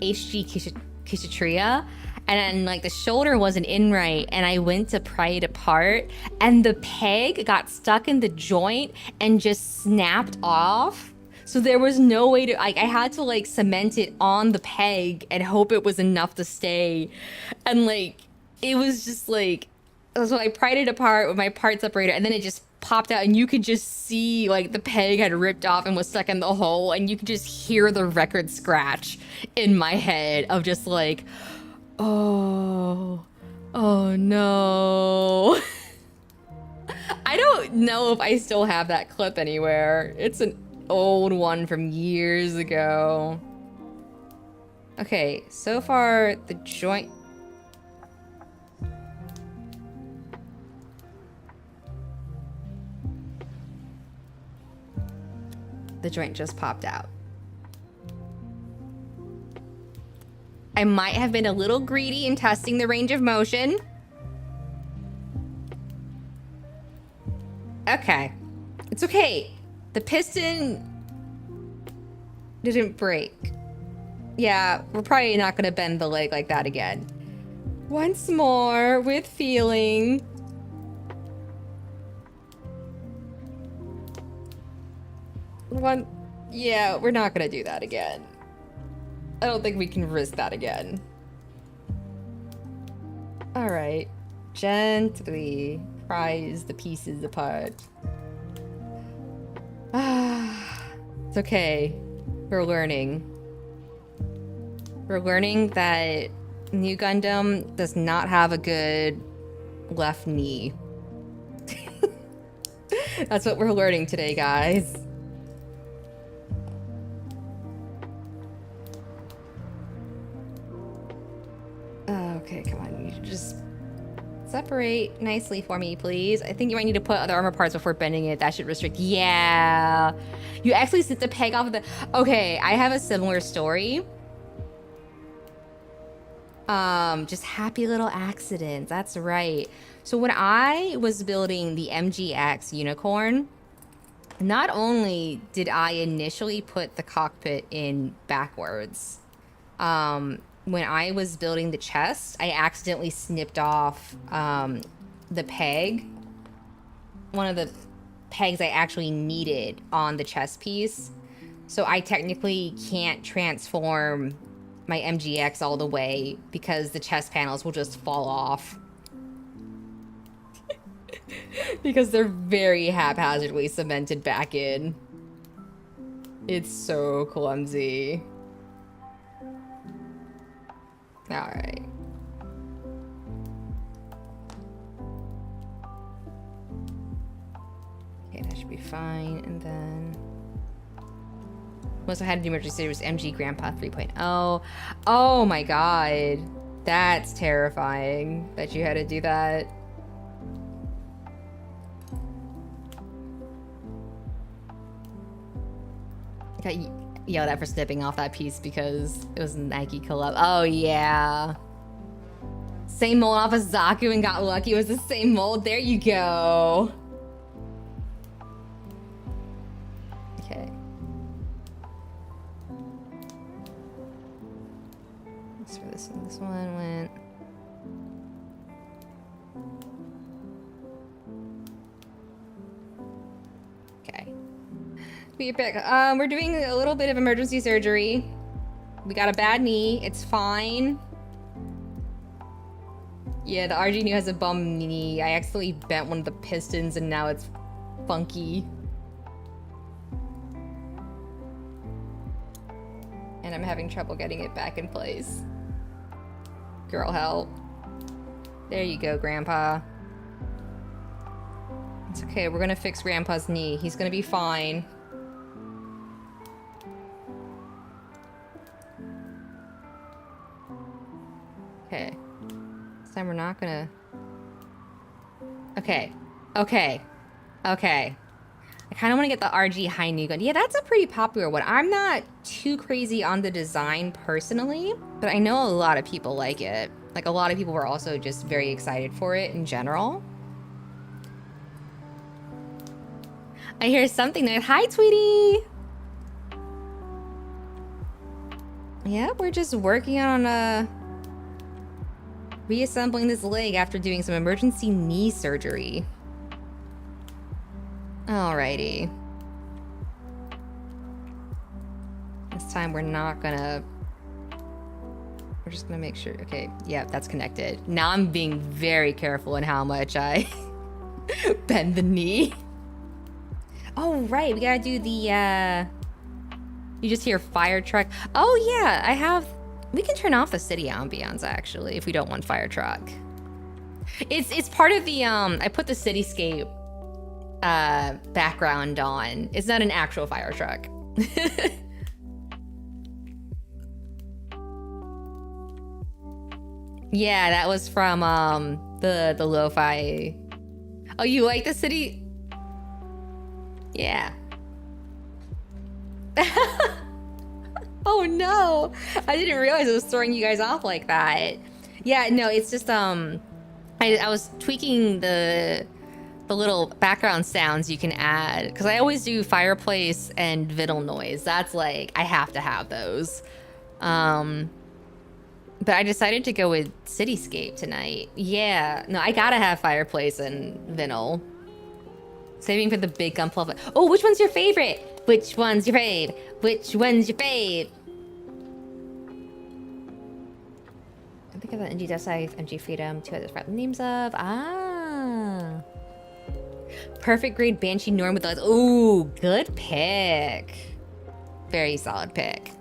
HG Kishatria, and then like the shoulder wasn't in right, and I went to pry it apart, and the peg got stuck in the joint and just snapped off. So there was no way to, like, I had to like cement it on the peg and hope it was enough to stay. And like, it was just like, so I pried it apart with my part separator, and then it just popped out, and you could just see like the peg had ripped off and was stuck in the hole, and you could just hear the record scratch in my head of just like, oh no. I don't know if I still have that clip anywhere. It's an old one from years ago. Okay, so far the joint. The joint just popped out. I might have been a little greedy in testing the range of motion. Okay. It's okay. The piston didn't break. Yeah, we're probably not gonna bend the leg like that again. Once more, with feeling. Yeah, we're not gonna do that again. I don't think we can risk that again. All right, gently prise the pieces apart. It's okay. We're learning. We're learning that new Gundam does not have a good left knee. That's what we're learning today, guys. Okay, come on. You should just separate nicely for me, please. I think you might need to put other armor parts before bending it. That should restrict. Yeah. You actually sit the peg off of the... Okay, I have a similar story. Just happy little accidents. That's right. So when I was building the MGX Unicorn, not only did I initially put the cockpit in backwards, when I was building the chest, I accidentally snipped off the peg. One of the pegs I actually needed on the chest piece. So I technically can't transform my MGX all the way because the chest panels will just fall off. Because they're very haphazardly cemented back in. It's so clumsy. Alright. Okay, that should be fine. And then... Most I had to do emergency was MG Grandpa 3.0. Oh my god. That's terrifying that you had to do that. Got yelled at for snipping off that piece because it was a Nike collab. Oh yeah. Same mold off of Zaku and got lucky. It was the same mold. There you go. Okay. That's for this one. This one went. Okay. Be back. We're doing a little bit of emergency surgery. We got a bad knee. It's fine. Yeah, the RG new has a bum knee. I accidentally bent one of the pistons and now it's funky. And I'm having trouble getting it back in place. Girl, help. There you go, Grandpa. It's okay, we're gonna fix Grandpa's knee. He's gonna be fine. Okay. This time we're not gonna... Okay. Okay. Okay. I kind of want to get the RG high new gun. Yeah, that's a pretty popular one. I'm not too crazy on the design personally, but I know a lot of people like it. Like, a lot of people were also just very excited for it in general. I hear something there. Hi, Tweety! Yeah, we're just working on reassembling this leg after doing some emergency knee surgery. Alrighty. This time we're not gonna... We're just gonna make sure... Okay, yeah, that's connected. Now I'm being very careful in how much I bend the knee. Oh, right, we gotta do the, You just hear fire truck. Oh, yeah, I have... We can turn off the city ambience, actually, if we don't want fire truck. It's part of the, I put the cityscape background on. It's not an actual fire truck. Yeah, that was from, the lo-fi. Oh, you like the city? Yeah. Oh no! I didn't realize it was throwing you guys off like that. Yeah, no, it's just I was tweaking the little background sounds you can add because I always do fireplace and vinyl noise. That's like I have to have those. But I decided to go with cityscape tonight. Yeah, no, I gotta have fireplace and vinyl. Saving for the big Gunpla. Oh, which one's your favorite? Which one's your fave? Which one's your fave? I think of the NG Deathscythe, MG Freedom, 2 others the names of. Ah. Perfect grade Banshee Norm with us. Ooh, good pick. Very solid pick.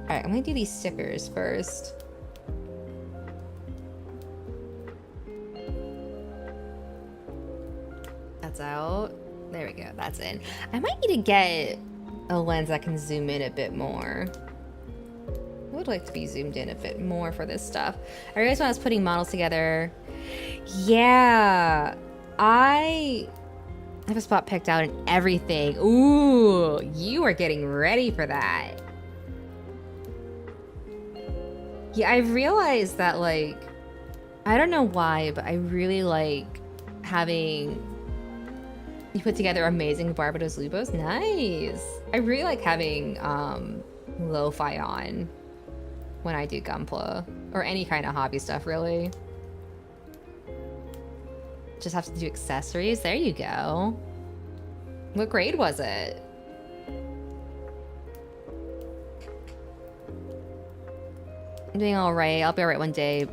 Alright, I'm gonna do these stickers first. That's out. There we go, that's in. I might need to get a lens that can zoom in a bit more. I would like to be zoomed in a bit more for this stuff. I realized when I was putting models together, yeah, I have a spot picked out and everything. Ooh, you are getting ready for that. Yeah, I've realized that, like, I don't know why, but I really like having you put together amazing Barbados Lubos. Nice. I really like having lo-fi on when I do Gunpla or any kind of hobby stuff, really. Just have to do accessories. There you go. What grade was it? I'm doing all right. I'll be all right one day,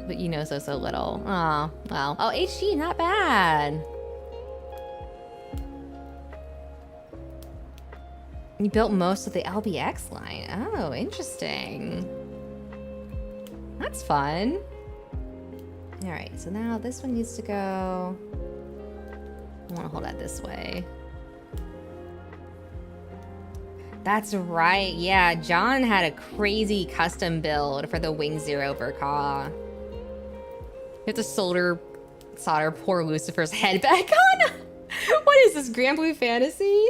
but you know so little. Oh, well. Oh, HG, not bad. You built most of the LBX line. Oh, interesting. That's fun. All right, so now this one needs to go. I want to hold that this way. That's right. Yeah, John had a crazy custom build for the Wing Zero Verkaw. You have to solder poor Lucifer's head back on. What is this, Grand Blue Fantasy?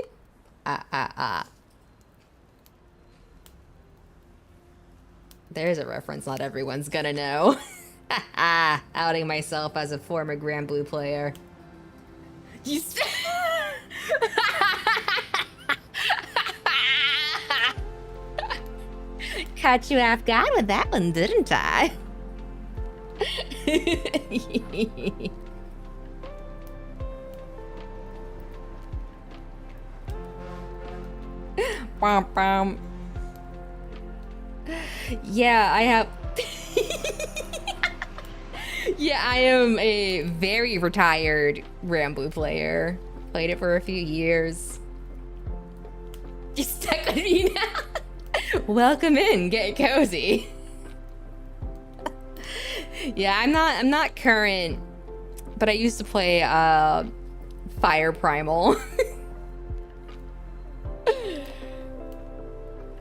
There's a reference not everyone's gonna know. Outing myself as a former Grand Blue player. You caught you off guard with that one, didn't I? Yeah, I have. Yeah, I am a very retired Rambloo player. Played it for a few years. You stuck with me now? Welcome in, get cozy. Yeah, I'm not current, but I used to play Fire Primal.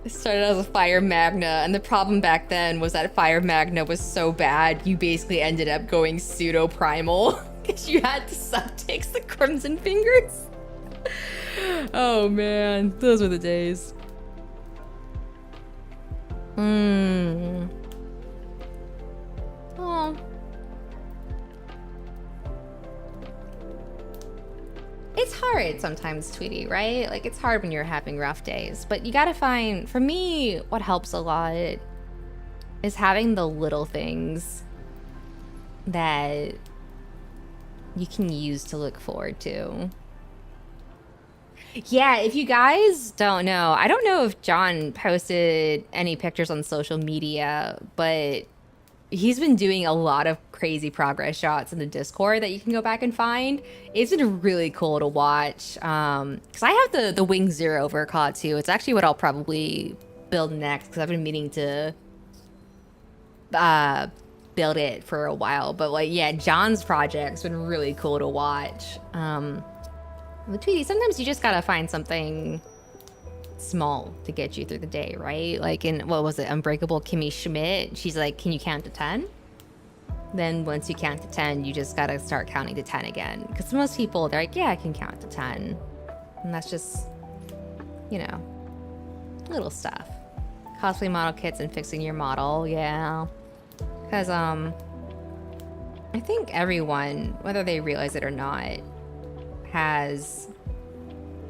I started as a Fire Magna, and the problem back then was that Fire Magna was so bad, you basically ended up going pseudo primal because you had to subtext the Crimson Fingers. Oh man, those were the days. Oh. It's hard sometimes, Tweety, right? Like, it's hard when you're having rough days. But you gotta find, for me, what helps a lot is having the little things that you can use to look forward to. Yeah, if you guys don't know, I don't know if John posted any pictures on social media, but he's been doing a lot of crazy progress shots in the Discord that you can go back and find. It's been really cool to watch. Because I have the Wing Zero Verkaw too. It's actually what I'll probably build next because I've been meaning to build it for a while. But like, yeah, John's project's been really cool to watch. But Tweety, sometimes you just gotta find something small to get you through the day, right? Like in, what was it, Unbreakable Kimmy Schmidt, she's like, can you count to 10? Then once you count to 10, you just gotta start counting to 10 again. Because most people, they're like, yeah, I can count to 10. And that's just, you know, little stuff. Cosplay model kits and fixing your model, yeah. Because, I think everyone, whether they realize it or not, has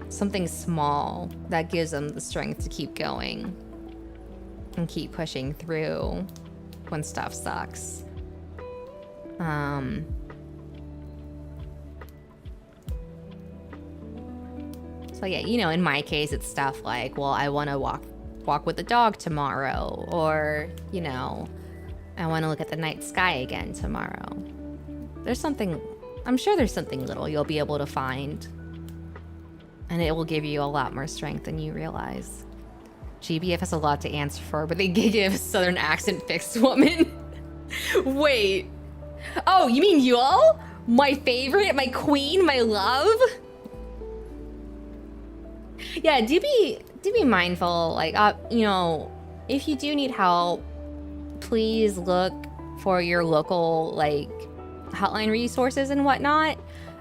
something small that gives them the strength to keep going and keep pushing through when stuff sucks. So yeah, you know, in my case, it's stuff like, well, I want to walk with the dog tomorrow, or, you know, I want to look at the night sky again tomorrow. There's something, I'm sure there's something little you'll be able to find, and it will give you a lot more strength than you realize. GBF has a lot to answer for, but they give a southern accent fixed woman. Wait. Oh, you mean Yul? My favorite, my queen, my love? Yeah, do be mindful. Like, you know, if you do need help, please look for your local, like, hotline resources and whatnot.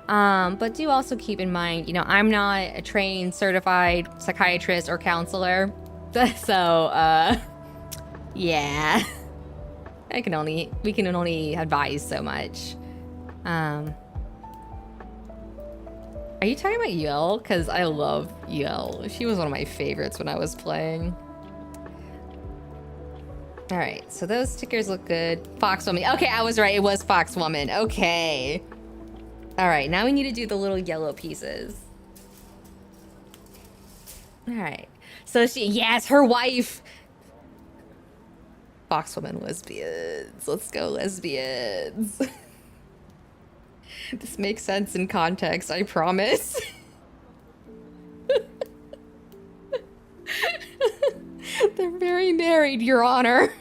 But do also keep in mind, you know, I'm not a trained, certified psychiatrist or counselor. So, yeah. we can only advise so much. Are you talking about Yul? Because I love Yul. She was one of my favorites when I was playing. All right, so those stickers look good. Foxwoman. Okay, I was right. It was Foxwoman. Okay. All right, now we need to do the little yellow pieces. All right. So yes, her wife. Foxwoman lesbians. Let's go lesbians. This makes sense in context, I promise. They're very married, Your Honor.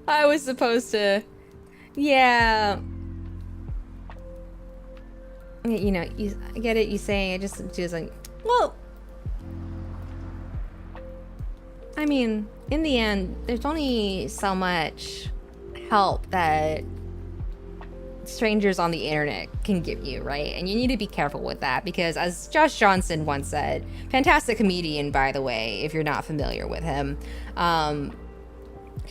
I was supposed to... Yeah. You know, I get it, you saying, I just like, well... I mean, in the end, there's only so much help that strangers on the internet can give you, right? And you need to be careful with that because, as Josh Johnson once said, fantastic comedian, by the way, if you're not familiar with him,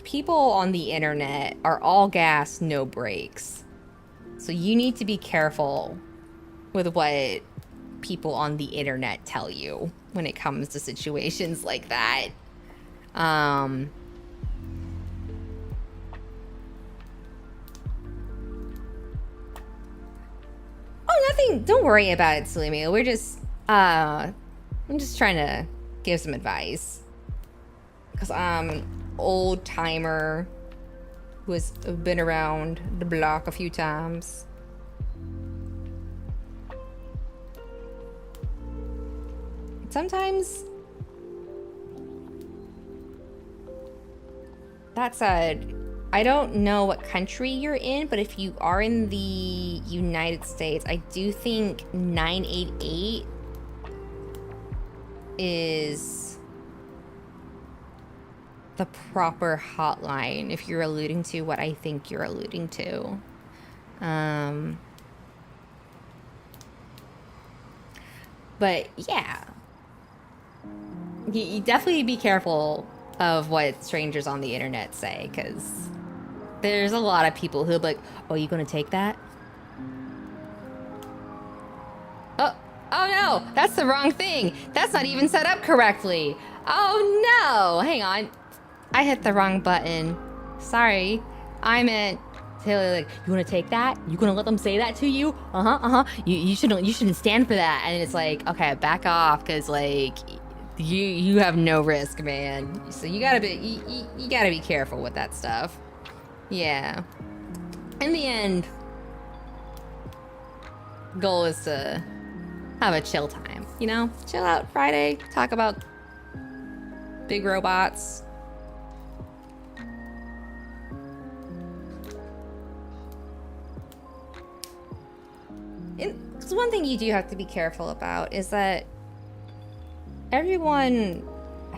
people on the internet are all gas, no brakes. So you need to be careful with what people on the internet tell you when it comes to situations like that. Oh, nothing. Don't worry about it, Salimi. We're just, I'm just trying to give some advice. Because I'm an old timer who has been around the block a few times. Sometimes... That said, I don't know what country you're in, but if you are in the United States, I do think 988 is the proper hotline if you're alluding to what I think you're alluding to. But yeah, you definitely be careful of what strangers on the internet say, because there's a lot of people who'll be like, oh, you gonna take that? Oh no, that's the wrong thing. That's not even set up correctly. Oh no, hang on. I hit the wrong button. Sorry, I meant like, you wanna take that? You gonna let them say that to you? You shouldn't stand for that. And it's like, okay, back off, because like, you have no risk, man. So you gotta be careful with that stuff. Yeah. In the end, goal is to have a chill time, you know? Chill out Friday, talk about big robots. Because one thing you do have to be careful about is that everyone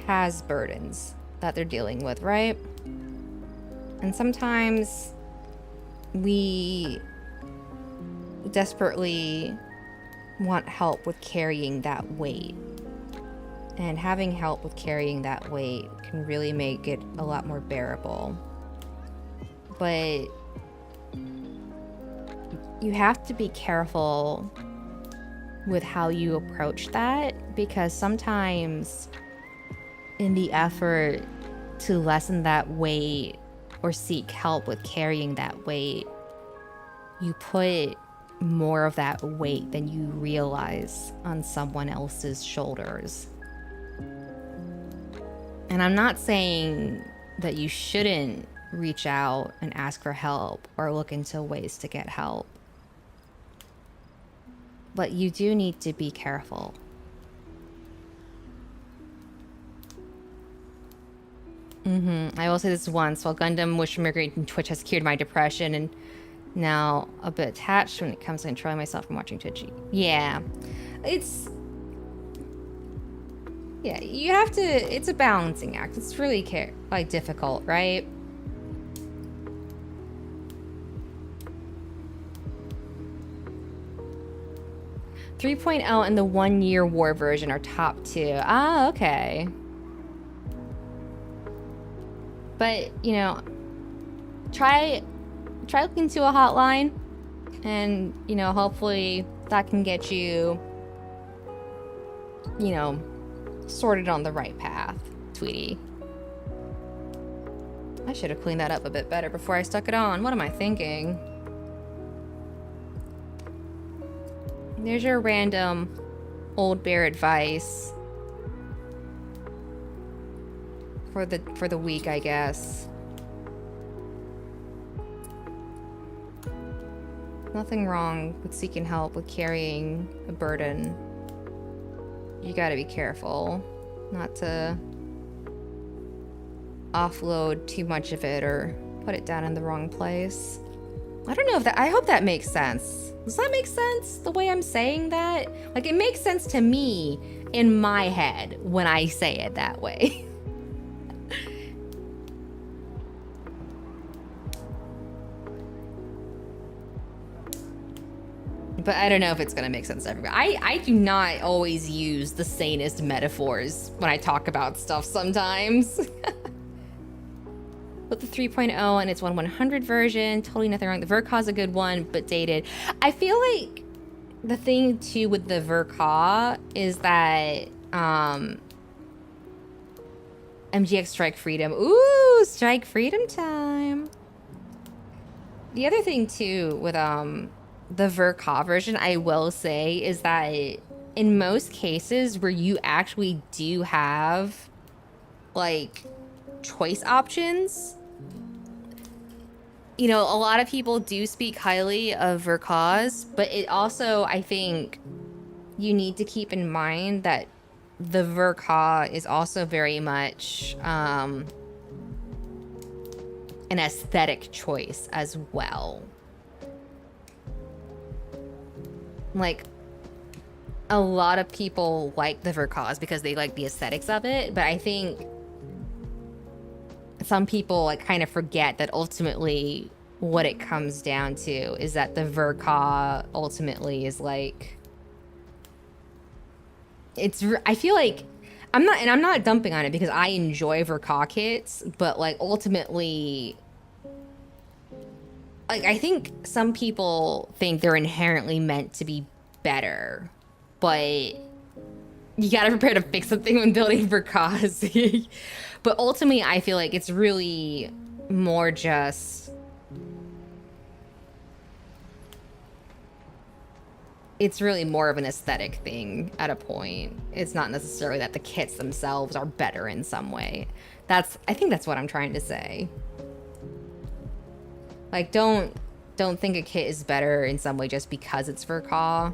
has burdens that they're dealing with, right? And sometimes we desperately want help with carrying that weight. And having help with carrying that weight can really make it a lot more bearable. But you have to be careful with how you approach that, because sometimes in the effort to lessen that weight or seek help with carrying that weight, you put more of that weight than you realize on someone else's shoulders. And I'm not saying that you shouldn't reach out and ask for help or look into ways to get help. But you do need to be careful. I will say this once. While Gundam Wish Migrating Twitch has cured my depression and now a bit attached when it comes to controlling myself from watching Twitch. Yeah. It's... Yeah, you have to... It's a balancing act. It's really difficult, right? .0 and the 1 Year War version are top 2. Ah, okay. But, you know, try looking into a hotline and, you know, hopefully that can get you, you know, sorted on the right path, Tweety. I should have cleaned that up a bit better before I stuck it on. What am I thinking? There's your random old bear advice for the week, I guess. Nothing wrong with seeking help with carrying a burden. You gotta be careful not to offload too much of it or put it down in the wrong place. I don't know if that, I hope that makes sense. Does that make sense, the way I'm saying that? Like, it makes sense to me in my head when I say it that way. But I don't know if it's gonna make sense to everybody. I do not always use the sanest metaphors when I talk about stuff sometimes. With the 3.0 and its 1/100 version, totally nothing wrong. The Verka's a good one, but dated. I feel like the thing too with the Verka is that MGX Strike Freedom. Ooh, Strike Freedom time. The other thing too with the Verka version, I will say, is that in most cases where you actually do have like choice options, you know, a lot of people do speak highly of Verkas, but it also, I think you need to keep in mind that the Verka is also very much an aesthetic choice as well. Like, a lot of people like the Verkas because they like the aesthetics of it, but I think some people like kind of forget that ultimately what it comes down to is that the Verka ultimately is like, I feel like I'm not dumping on it because I enjoy Verka kits, but like ultimately, like, I think some people think they're inherently meant to be better, but you gotta prepare to fix something when building Verkas. But ultimately, I feel like it's really more just... It's really more of an aesthetic thing at a point. It's not necessarily that the kits themselves are better in some way. I think that's what I'm trying to say. Like, don't think a kit is better in some way just because it's Verka.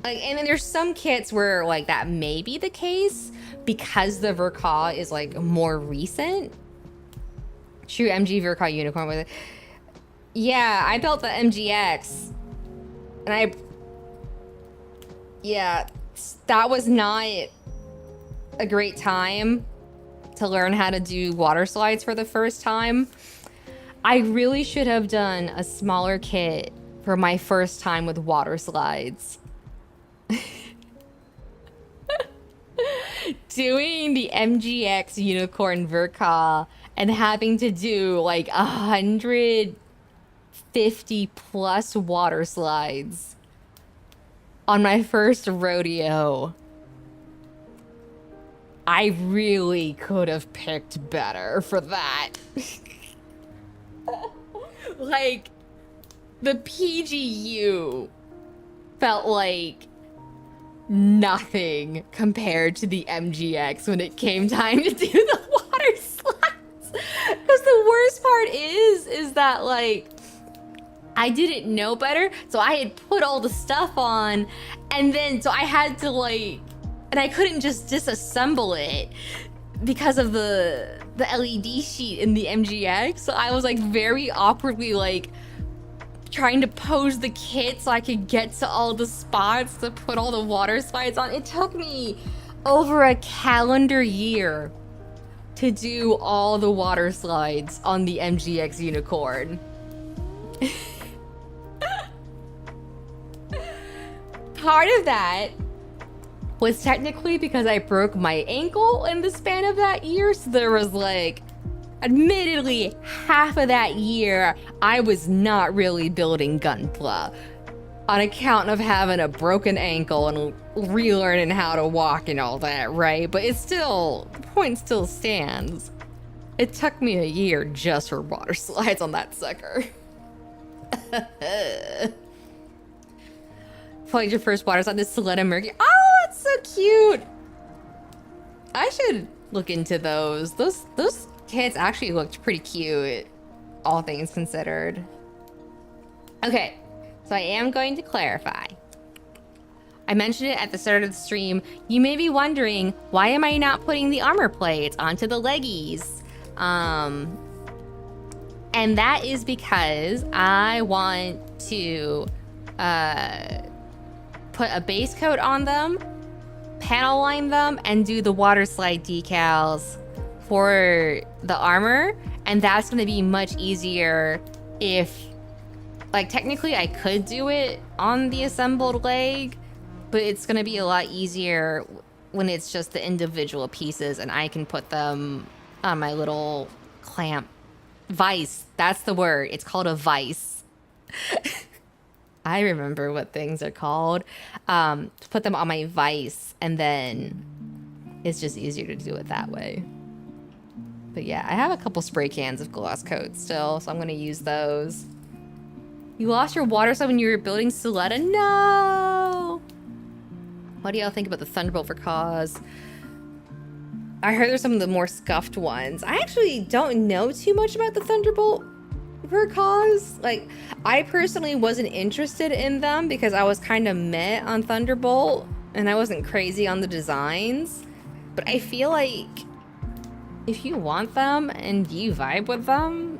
Like, and then there's some kits where like that may be the case because the Verka is like more recent. True MG Verka unicorn with it. Yeah, I built the MGX, and that was not a great time to learn how to do water slides for the first time. I really should have done a smaller kit for my first time with water slides. Doing the MGX Unicorn Verka and having to do like 150 plus water slides on my first rodeo. I really could have picked better for that. Like, the PGU felt like nothing compared to the MGX when it came time to do the water slides. Because the worst part is that, like, I didn't know better, so I had put all the stuff on, and then so I had to like, and I couldn't just disassemble it because of the LED sheet in the MGX. So I was like very awkwardly like trying to pose the kit so I could get to all the spots to put all the water slides on. It took me over a calendar year to do all the water slides on the MGX Unicorn. Part of that was technically because I broke my ankle in the span of that year, so there was like, admittedly, half of that year I was not really building Gunpla on account of having a broken ankle and relearning how to walk and all that, right? But it's still, the point still stands. It took me a year just for water slides on that sucker. Played your first water slide, this Soletta Mercury. Oh, that's so cute. I should look into those. Those kits actually looked pretty cute, all things considered. Okay, so I am going to clarify. I mentioned it at the start of the stream. You may be wondering, why am I not putting the armor plates onto the leggies? And that is because I want to put a base coat on them, panel line them, and do the water slide decals for the armor. And that's going to be much easier if, like, technically I could do it on the assembled leg, but it's going to be a lot easier when it's just the individual pieces and I can put them on my little clamp vise. That's the word. It's called a vise. I remember what things are called. To put them on my vise, and then it's just easier to do it that way. But yeah, I have a couple spray cans of gloss coat still, so I'm gonna use those. You lost your water slide when you were building Soletta? No! What do y'all think about the Thunderbolt for Cause? I heard there's some of the more scuffed ones. I actually don't know too much about the Thunderbolt for Cause. Like, I personally wasn't interested in them because I was kind of meh on Thunderbolt and I wasn't crazy on the designs. But I feel like if you want them and you vibe with them,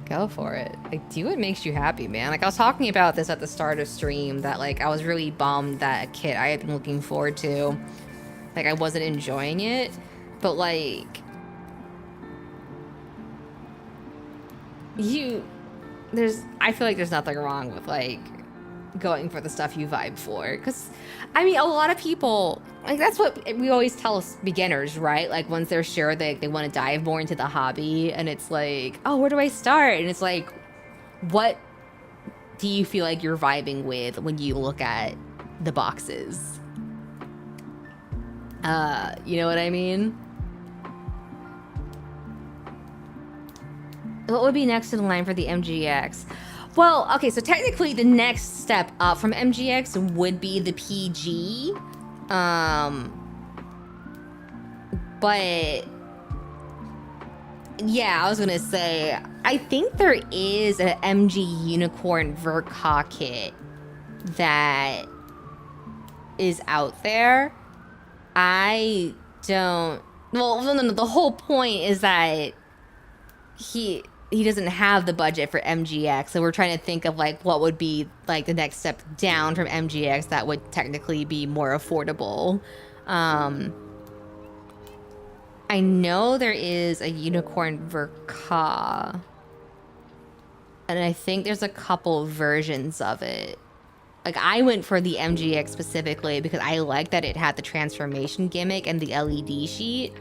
go for it. Like, do what makes you happy, man. Like, I was talking about this at the start of stream, that like I was really bummed that a kit I had been looking forward to, like, I wasn't enjoying it. But like, I feel like there's nothing wrong with like going for the stuff you vibe for, because I mean, a lot of people, like, that's what we always tell beginners, right? Like, once they're sure they want to dive more into the hobby, and it's like, oh, where do I start? And it's like, what do you feel like you're vibing with when you look at the boxes? You know what I mean? What would be next in line for the MGX? Well, okay, so technically the next step up from MGX would be the PG. But yeah, I was gonna say, I think there is an MG Unicorn Verka kit that is out there. I don't, well, no, the whole point is that he doesn't have the budget for MGX, so we're trying to think of like what would be like the next step down from MGX that would technically be more affordable. I know there is a Unicorn Verka, and I think there's a couple versions of it. Like, I went for the MGX specifically because I liked that it had the transformation gimmick and the LED sheet,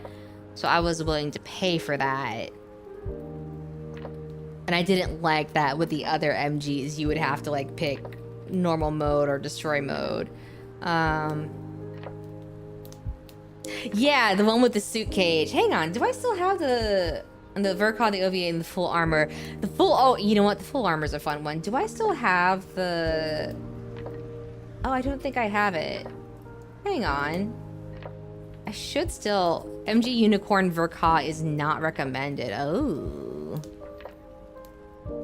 so I was willing to pay for that. And I didn't like that with the other MGs, you would have to like pick normal mode or destroy mode. Yeah, the one with the suit cage. Hang on, do I still have the Verka, the OVA, and the full armor? The full, oh, you know what? The full armor's a fun one. Do I still have the... Oh, I don't think I have it. Hang on. I should still... MG Unicorn Verka is not recommended. Oh.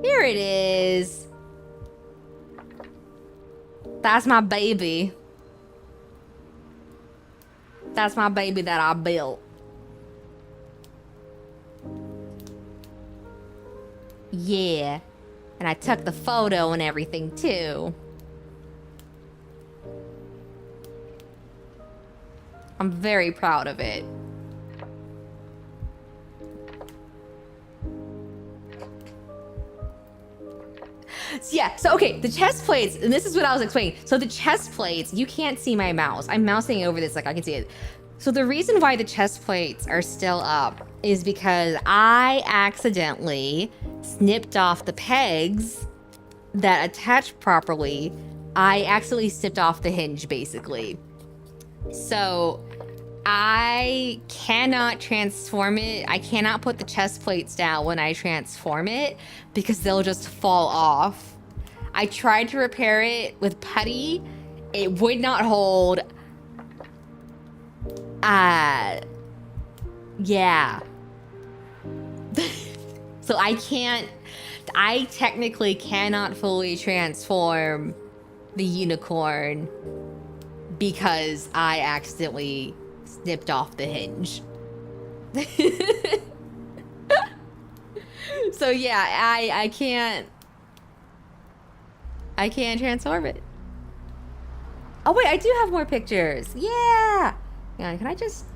Here it is. That's my baby. That's my baby that I built. Yeah. And I took the photo and everything too. I'm very proud of it. Yeah, so okay, the chest plates, and this is what I was explaining. So the chest plates, you can't see my mouse. I'm mousing over this like I can see it. So the reason why the chest plates are still up is because I accidentally snipped off the pegs that attach properly. I accidentally snipped off the hinge, basically. So I cannot transform it. I cannot put the chest plates down when I transform it because they'll just fall off. I tried to repair it with putty. It would not hold. Yeah. So I technically cannot fully transform the unicorn because I accidentally snipped off the hinge. So yeah, I can't transform it. Oh wait, I do have more pictures. Yeah. Yeah, can I just...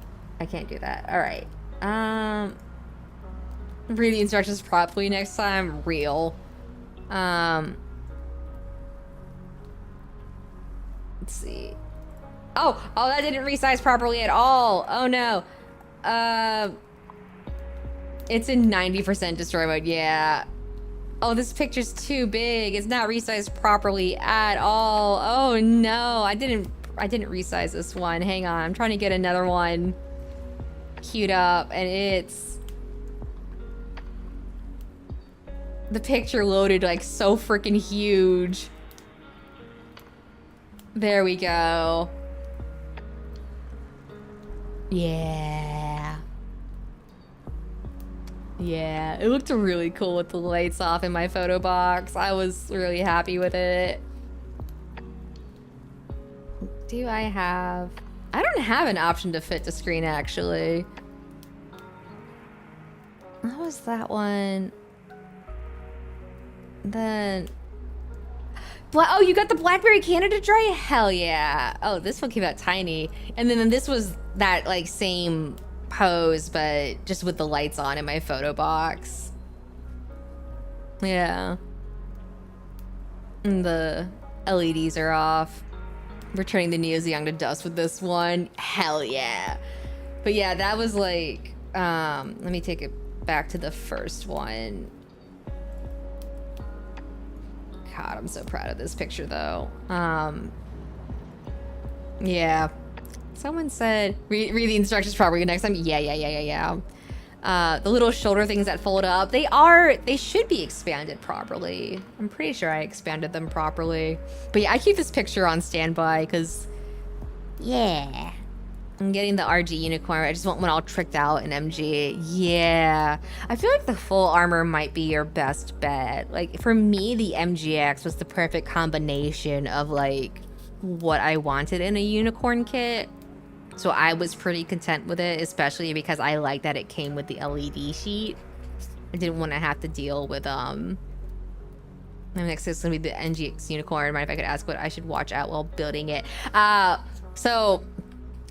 I can't do that. All right. Read the instructions properly next time. Real. Let's see. Oh, that didn't resize properly at all. Oh no. It's in 90% destroy mode. Yeah. Oh, this picture's too big. It's not resized properly at all. Oh no, I didn't resize this one. Hang on, I'm trying to get another one queued up, and it's... The picture loaded like so freaking huge. There we go. Yeah. Yeah, it looked really cool with the lights off in my photo box. I was really happy with it. Do I have... I don't have an option to fit to screen, actually. What was that one? Then... Oh, you got the Blackberry Canada Dry? Hell yeah. Oh, this one came out tiny. And then this was that, like, same pose, but just with the lights on in my photo box. Yeah. And the LEDs are off. Returning the Neozeon to dust with this one. Hell yeah. But yeah, that was like, let me take it back to the first one. God, I'm so proud of this picture though. Yeah. Someone said, read the instructions properly next time. Yeah. The little shoulder things that fold up, they should be expanded properly. I'm pretty sure I expanded them properly. But yeah, I keep this picture on standby because, yeah. I'm getting the RG unicorn. I just want one all tricked out in MG. Yeah. I feel like the full armor might be your best bet. Like, for me, the MGX was the perfect combination of, like, what I wanted in a unicorn kit. So I was pretty content with it, especially because I like that it came with the LED sheet. I didn't want to have to deal with, my next is gonna be the NGX unicorn. Mind if I could ask what I should watch out while building it? So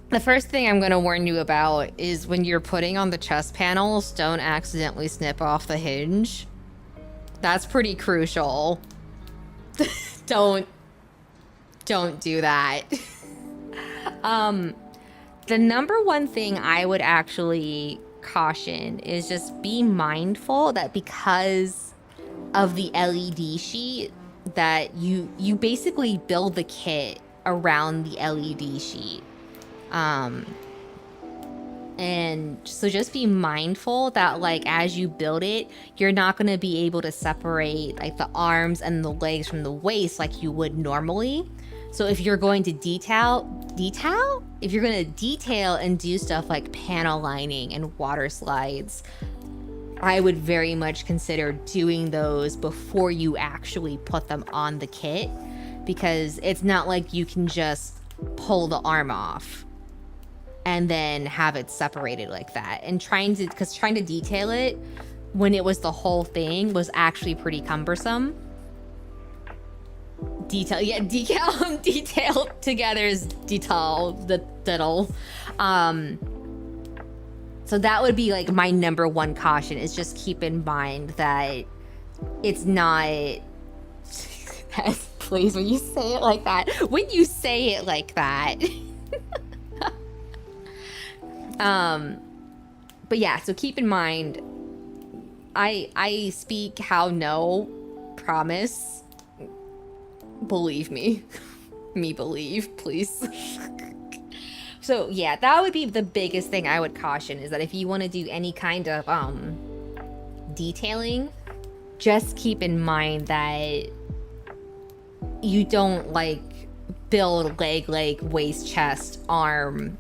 the first thing I'm gonna warn you about is when you're putting on the chest panels, don't accidentally snip off the hinge. That's pretty crucial. Don't do that. The number one thing I would actually caution is just be mindful that because of the LED sheet, that you basically build the kit around the LED sheet. And so just be mindful that, like, as you build it, you're not going to be able to separate, like, the arms and the legs from the waist like you would normally. So if you're going to detail and do stuff like panel lining and water slides, I would very much consider doing those before you actually put them on the kit, because it's not like you can just pull the arm off and then have it separated like that. And trying to detail it when it was the whole thing was actually pretty cumbersome. Detail together is detail, the diddle. So that would be like my number one caution, is just keep in mind that it's not, please, when you say it like that, but yeah, so keep in mind, I speak how no, promise, believe me, believe, please. So yeah, that would be the biggest thing I would caution, is that if you want to do any kind of detailing, just keep in mind that you don't like build leg, waist, chest, arm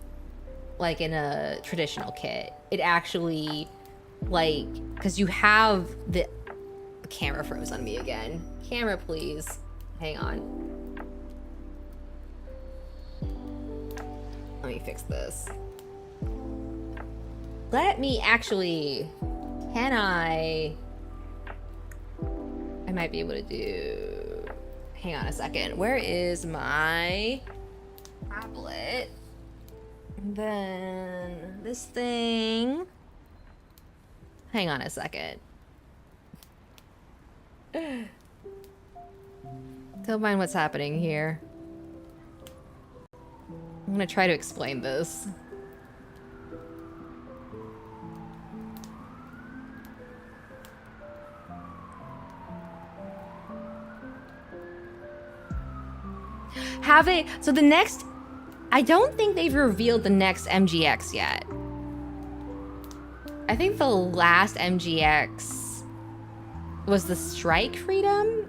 like in a traditional kit. It actually, like, because you have the camera froze on me again. Camera, please. Hang on. Let me fix this. Let me actually, can I might be able to do, hang on a second. Where is my tablet? Then this thing, hang on a second. Don't mind what's happening here. I'm gonna try to explain this. Have they? So the next, I don't think they've revealed the next MGX yet. I think the last MGX was the Strike Freedom,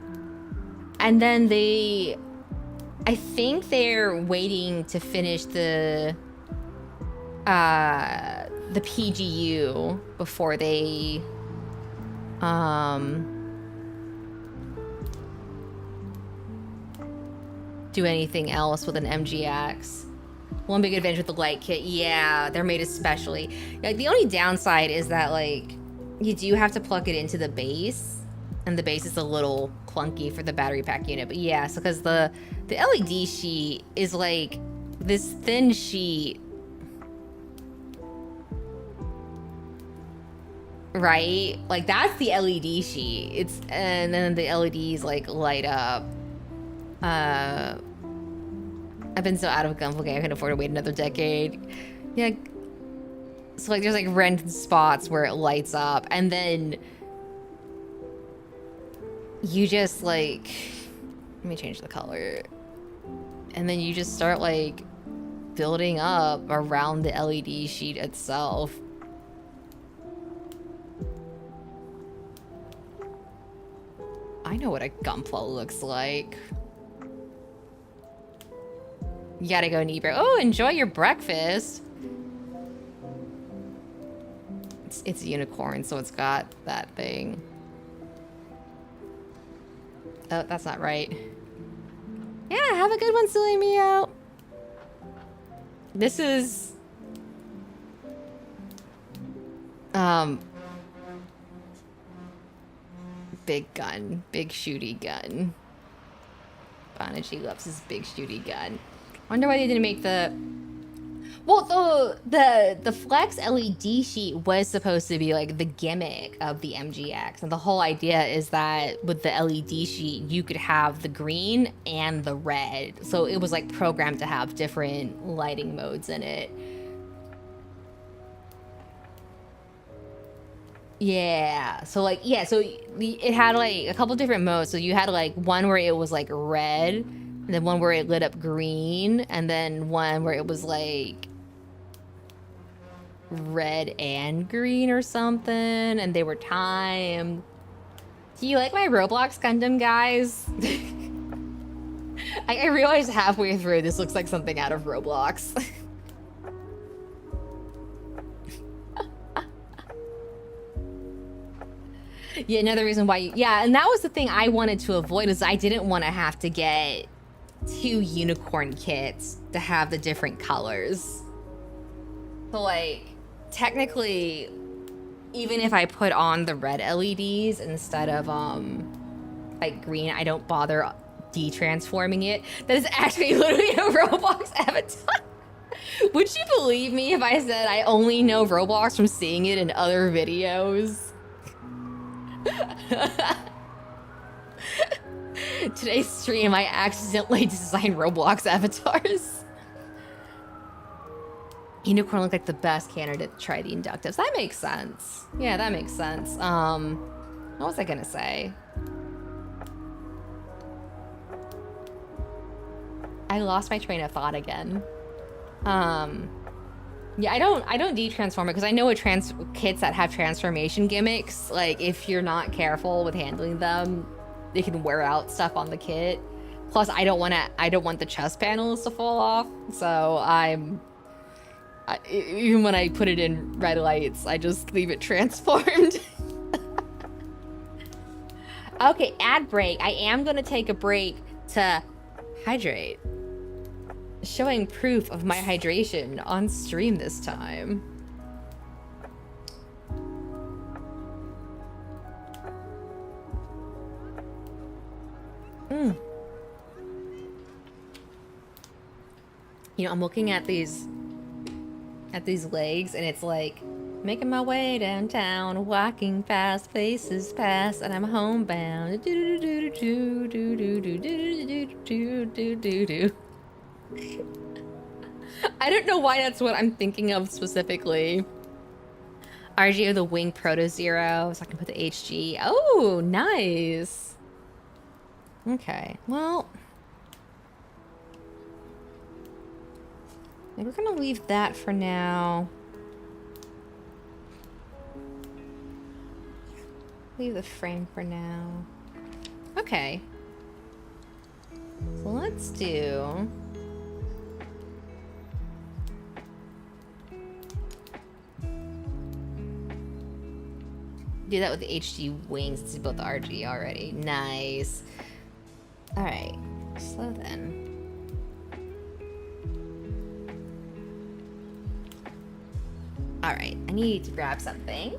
and then I think they're waiting to finish the PGU before they do anything else with an MGX. One big advantage with the light kit, yeah, they're made especially. Like, the only downside is that, like, you do have to plug it into the base, and the base is a little clunky for the battery pack unit. But yeah, so because the LED sheet is like this thin sheet, right? Like, that's the LED sheet. And then the LEDs like light up. I've been so out of Gunpla game, I can afford to wait another decade. Yeah. So like, there's like random spots where it lights up, and then you just like, let me change the color. And then you just start like building up around the LED sheet itself. I know what a Gunpla looks like. You gotta go Nebro. Oh, enjoy your breakfast. It's a unicorn, so it's got that thing. Oh, that's not right. Yeah, have a good one, Silly Meow. This is big gun, big shooty gun. Banaji loves his big shooty gun. Wonder why they didn't make the... Well, the Flex LED sheet was supposed to be like the gimmick of the MGX, and the whole idea is that with the LED sheet you could have the green and the red, so it was like programmed to have different lighting modes in it. Yeah, so like, yeah, so it had like a couple different modes. So you had like one where it was like red, and then one where it lit up green, and then one where it was like red and green or something, and they were timed. Do you like my Roblox Gundam, guys? I realized halfway through this looks like something out of Roblox. Yeah, another reason why you, yeah, and that was the thing I wanted to avoid is I didn't want to have to get 2 unicorn kits to have the different colors. So like, technically, even if I put on the red LEDs instead of like green, I don't bother de-transforming it. That is actually literally a Roblox avatar. Would you believe me if I said I only know Roblox from seeing it in other videos? Today's stream, I accidentally designed Roblox avatars. Unicorn looked like the best candidate to try the inductives. That makes sense. Yeah, that makes sense. What was I gonna say? I lost my train of thought again. Yeah, I don't de-transform it because I know with kits that have transformation gimmicks, like if you're not careful with handling them, they can wear out stuff on the kit. Plus, I don't want the chest panels to fall off, so even when I put it in red lights, I just leave it transformed. Okay, ad break. I am gonna take a break to hydrate. Showing proof of my hydration on stream this time. You know, I'm looking at these legs and it's like making my way downtown, walking fast, faces pass, and I'm homebound. I don't know why that's what I'm thinking of specifically. RGO the Wing Proto Zero, so I can put the HG. Oh, nice. Okay, well, we're gonna leave that for now. Leave the frame for now. Okay. So let's do... do that with the HG wings. It's both RG already. Nice. All right. So then. All right. I need to grab something.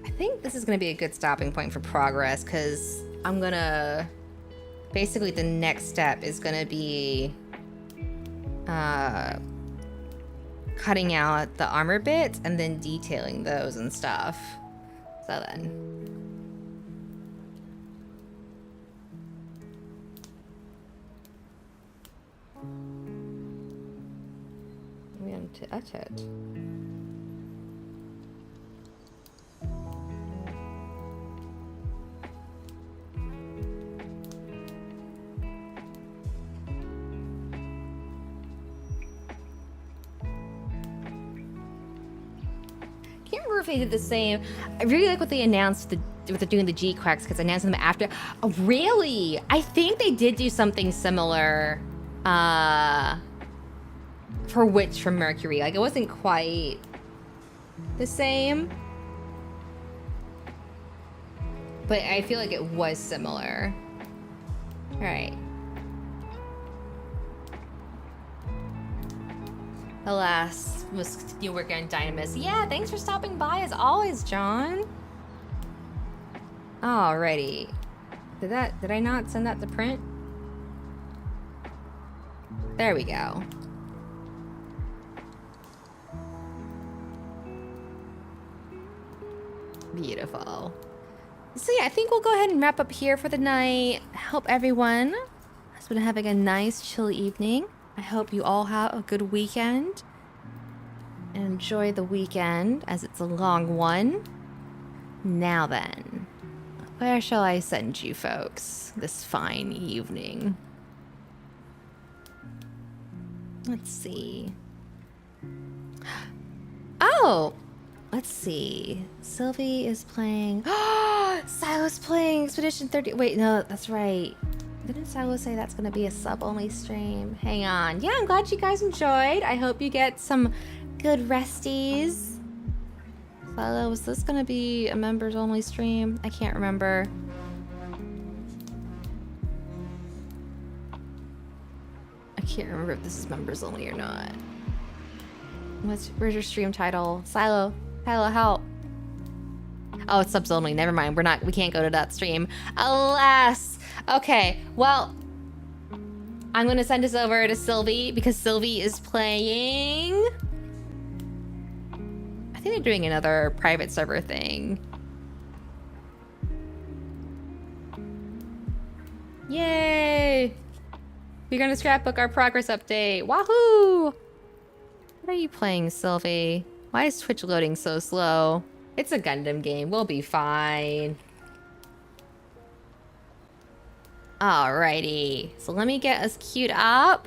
I think this is going to be a good stopping point for progress because I'm going to... basically, the next step is going to be cutting out the armor bits and then detailing those and stuff. So then... we want to touch it. If they did the same. I really like what they announced with they're doing the G-Quacks because announcing them after. Oh, really? I think they did do something similar for Witch from Mercury. Like it wasn't quite the same, but I feel like it was similar. All right. Alas, must continue working on Dynamis. Yeah, thanks for stopping by as always, John. Alrighty. Did I not send that to print? There we go. Beautiful. So yeah, I think we'll go ahead and wrap up here for the night. I hope everyone has been having a nice chill evening. I hope you all have a good weekend. And enjoy the weekend as it's a long one. Now then, where shall I send you folks this fine evening? Let's see. Oh, let's see. Sylvie is playing. Silo's playing Expedition 30. Wait, no, that's right. Didn't Silo say that's gonna be a sub-only stream? Hang on. Yeah, I'm glad you guys enjoyed. I hope you get some good resties. Silo, was this gonna be a members-only stream? I can't remember. I can't remember if this is members-only or not. Where's your stream title? Silo, help. Oh, it's subs only. Never mind. We can't go to that stream. Alas. Okay, well, I'm gonna send us over to Sylvie because Sylvie is playing. I think they're doing another private server thing. Yay! We're gonna scrapbook our progress update. Wahoo! What are you playing, Sylvie? Why is Twitch loading so slow? It's a Gundam game. We'll be fine. Alrighty. So let me get us queued up.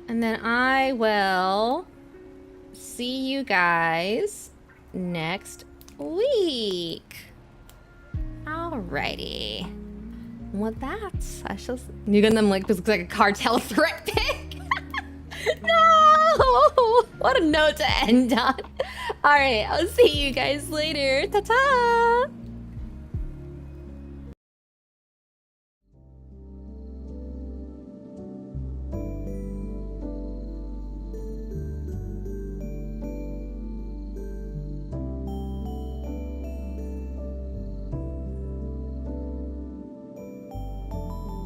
And then I will see you guys next week. Alrighty. With that, I shall... New Gundam looks like a cartel threat pic. No! What a note to end on. Alright, I'll see you guys later. Ta-ta!